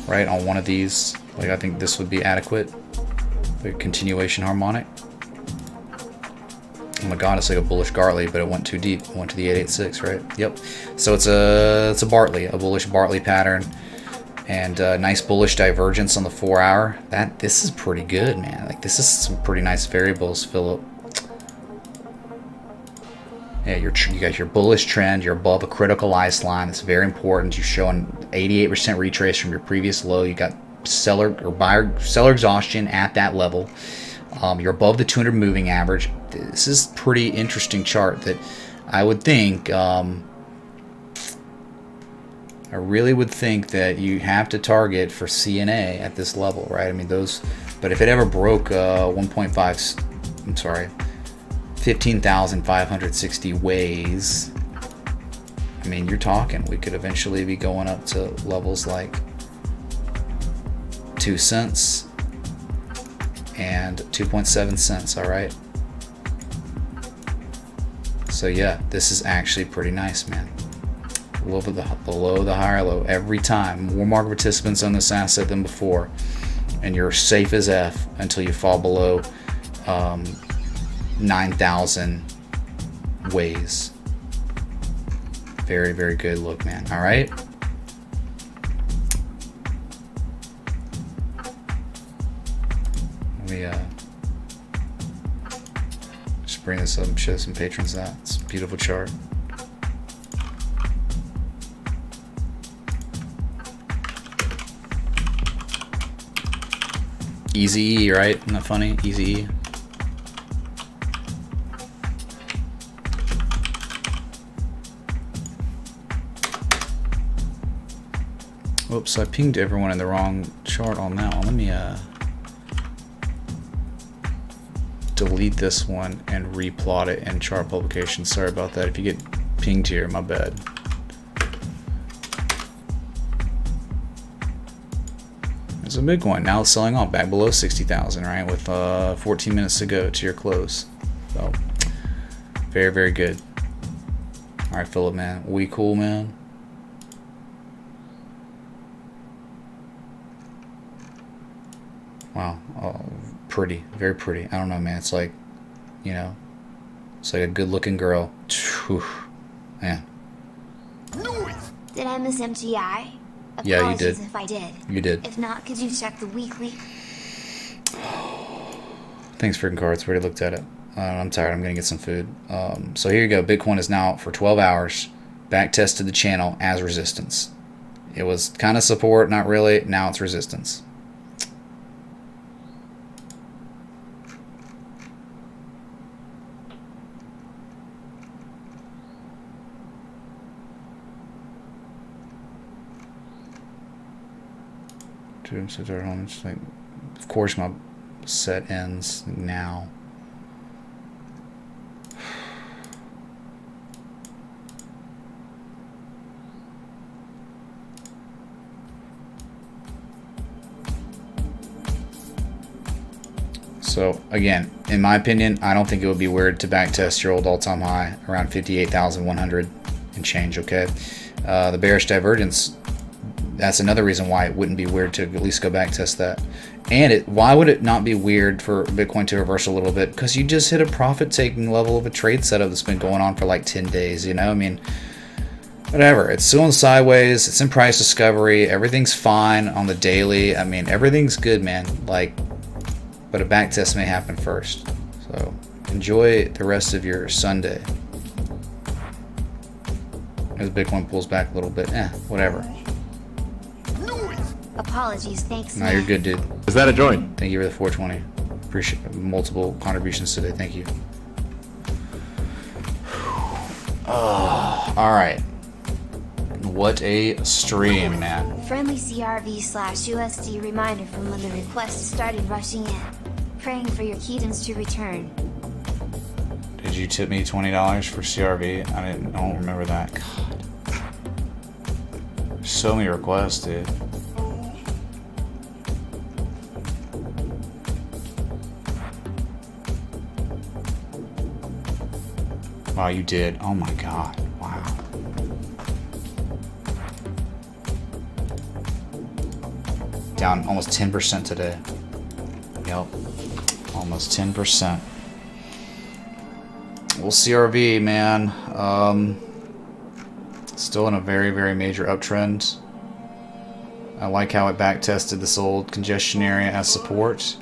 S2: Right on one of these, like I think this would be adequate. The continuation harmonic. Oh my god, it's like a bullish Gartley, but it went too deep. It went to the 886, right? Yep. So it's a Bartley, a bullish Bartley pattern, and nice bullish divergence on the 4 hour. This is pretty good, man. Like this is some pretty nice variables, Philip. Yeah, you got your bullish trend. You're above a critical ice line. It's very important. You're showing 88% retrace from your previous low. You got seller exhaustion at that level. You're above the 200 moving average. This is pretty interesting chart that I would think I really would think that you have to target for CNA at this level, right? I mean, those, but if it ever broke 1.5, I'm sorry, 15,560 ways, I mean, you're talking, we could eventually be going up to levels like 2 cents and 2.7 cents, all right? So yeah, this is actually pretty nice, man. Below the higher low every time. More market participants on this asset than before, and you're safe as F until you fall below 9,000 ways. Very, very good look, man. All right. Let me just bring this up and show some patrons that. It's a beautiful chart. Easy E, right? Isn't that funny? Easy E. Oops, I pinged everyone in the wrong chart on that one. Let me delete this one and replot it in chart publication. Sorry about that. If you get pinged here, my bad. It's a big one. Now it's selling off back below 60,000, right? With 14 minutes to go to your close. So, very, very good. All right, Philip, man. We cool, man. Wow. Oh, pretty. Very pretty. I don't know, man. It's like, you know, it's like a good-looking girl. Whew. Man.
S4: Did I miss MTI?
S2: Yeah, you did.
S4: Apologies if I did.
S2: You did.
S4: If not, could you check the weekly?
S2: Thanks, freaking cards. We already looked at it. I'm tired. I'm going to get some food. So here you go. Bitcoin is now, for 12 hours, back tested the channel as resistance. It was kind of support, not really. Now it's resistance. Like, of course my set ends now. So again, in my opinion, I don't think it would be weird to backtest your old all-time high around 58,100 and change. Okay, the bearish divergence. That's another reason why it wouldn't be weird to at least go back test that. And why would it not be weird for Bitcoin to reverse a little bit? Because you just hit a profit-taking level of a trade setup that's been going on for like 10 days, you know? I mean, whatever. It's still in sideways. It's in price discovery. Everything's fine on the daily. I mean, everything's good, man. Like, but a back test may happen first. So enjoy the rest of your Sunday. As Bitcoin pulls back a little bit. Whatever.
S4: Apologies, thanks.
S2: No, you're good, dude.
S1: Is that a joint?
S2: Thank you for the 420. Appreciate multiple contributions today. Thank you. Oh, all right. What a stream, man.
S4: Friendly CRV/USD reminder from when the requests started rushing in. Praying for your Keatons to return.
S2: Did you tip me $20 for CRV? I don't remember that. God. There's so many requests, dude. Wow, you did. Oh my God. Wow. Down almost 10% today. Yep. Almost 10%. Well, CRV, man. Still in a very, very major uptrend. I like how it back tested this old congestion area as support.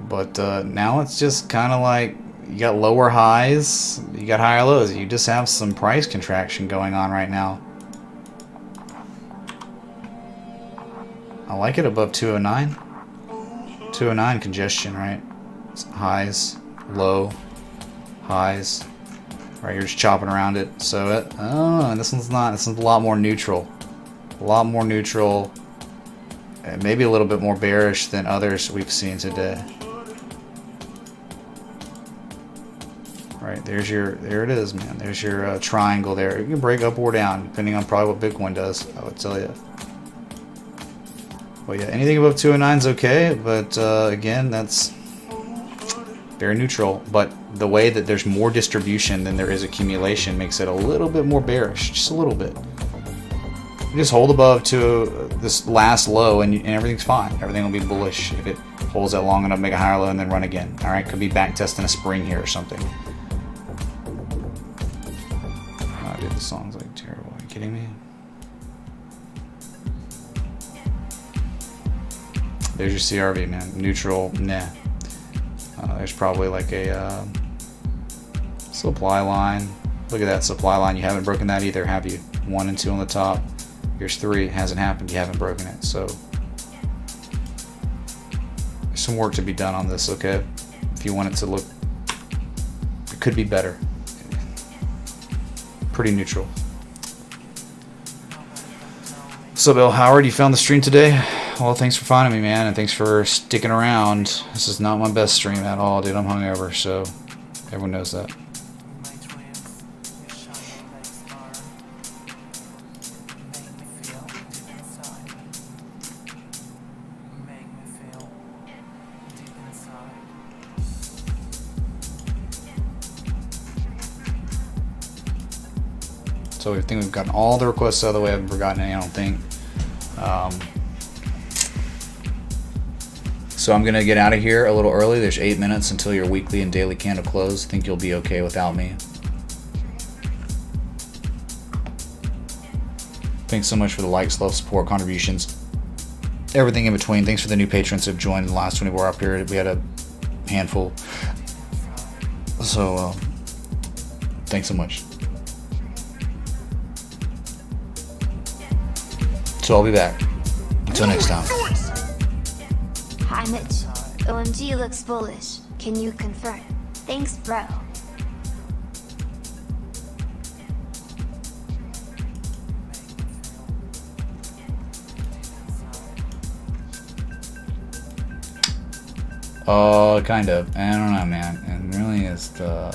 S2: But now it's just kind of like, you got lower highs, you got higher lows. You just have some price contraction going on right now. I like it above 209. 209 congestion, right? It's highs, low, highs, Right, you're just chopping around it. So, oh, this one's not. This one's a lot more neutral. A lot more neutral. And maybe a little bit more bearish than others we've seen today. Right, there it is, man. There's your triangle there. You can break up or down, depending on probably what Bitcoin does, I would tell you. But yeah, anything above 209 is okay, but again, that's very neutral. But the way that there's more distribution than there is accumulation makes it a little bit more bearish, just a little bit. You just hold above to this last low and everything's fine. Everything will be bullish if it holds that long enough, make a higher low, and then run again. All right, could be back testing a spring here or something. Oh, dude, the song's like terrible. Are you kidding me? There's your CRV, man. Neutral, nah. There's probably like a supply line. Look at that supply line. You haven't broken that either, have you? 1 and 2 on the top. Here's 3. It hasn't happened. You haven't broken it. So there's some work to be done on this, okay? If you want it to look, it could be better. Pretty neutral. So, Bill Howard, you found the stream today? Well, thanks for finding me, man, and thanks for sticking around. This is not my best stream at all, dude. I'm hungover, so everyone knows that. So I think we've gotten all the requests out of the way. I haven't forgotten any, I don't think. So I'm going to get out of here a little early. There's 8 minutes until your weekly and daily candle close. I think you'll be okay without me. Thanks so much for the likes, love, support, contributions, everything in between. Thanks for the new patrons who have joined in the last 24 hour period. We had a handful. So thanks so much. So I'll be back. Until next time.
S4: Hi Mitch. OMG looks bullish. Can you confirm? Thanks, bro.
S2: Kind of. I don't know, man. And really is the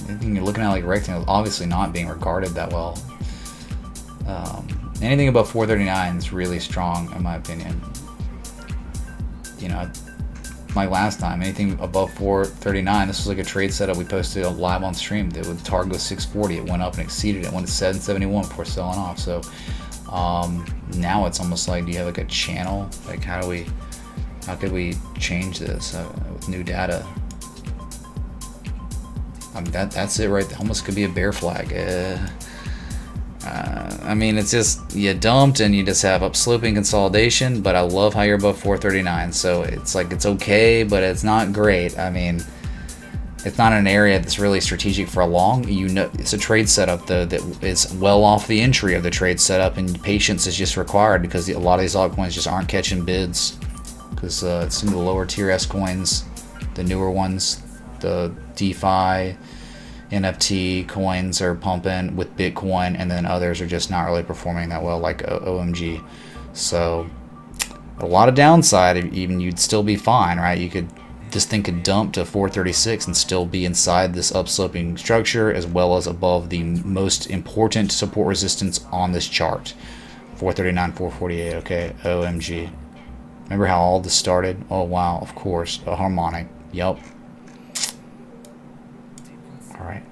S2: anything you're looking at like rectangle, obviously not being regarded that well. Anything above 439 is really strong, in my opinion. You know, like last time, anything above 439, this was like a trade setup we posted live on stream. That with target 640, it went up and exceeded it. Went to 771 before selling off. So now it's almost like, do you have like a channel? Like how could we change this with new data? I mean, that's it right there. Almost could be a bear flag. I mean, it's just you dumped and you just have upsloping consolidation, but I love how you're above 439. So it's like it's okay, but it's not great. I mean, it's not an area that's really strategic for a long. You know, it's a trade setup though that is well off the entry of the trade setup, and patience is just required because a lot of these altcoins just aren't catching bids because it's in the lower tier S coins, the newer ones, the DeFi. NFT coins are pumping with Bitcoin, and then others are just not really performing that well, like OMG. So a lot of downside. Even you'd still be fine, right? You could this thing could dump to 436 and still be inside this upsloping structure, as well as above the most important support resistance on this chart, 439, 448. Okay, OMG. Remember how all this started? Oh wow, of course, a harmonic. Yep. All right.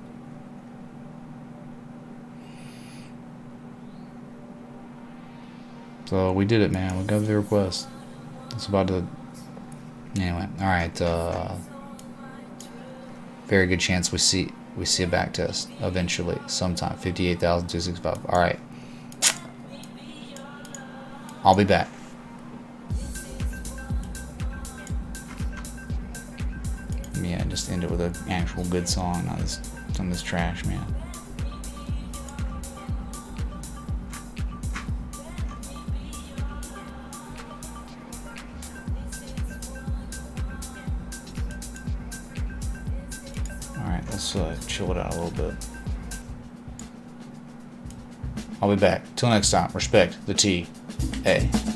S2: So we did it, man. We got the request. It's about to. Anyway, all right. Very good chance we see a back test eventually, sometime. 58,265. All right. I'll be back. Yeah, just end it with an actual good song, not some of this trash, man. Alright, let's chill it out a little bit. I'll be back. Till next time, respect the TA.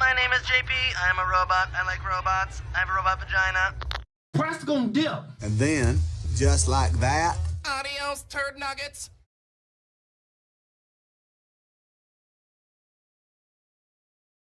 S6: My name is JP. I'm a robot. I like robots. I have a robot vagina.
S7: Price gonna dip.
S8: And then, just like that,
S9: Adios, turd nuggets.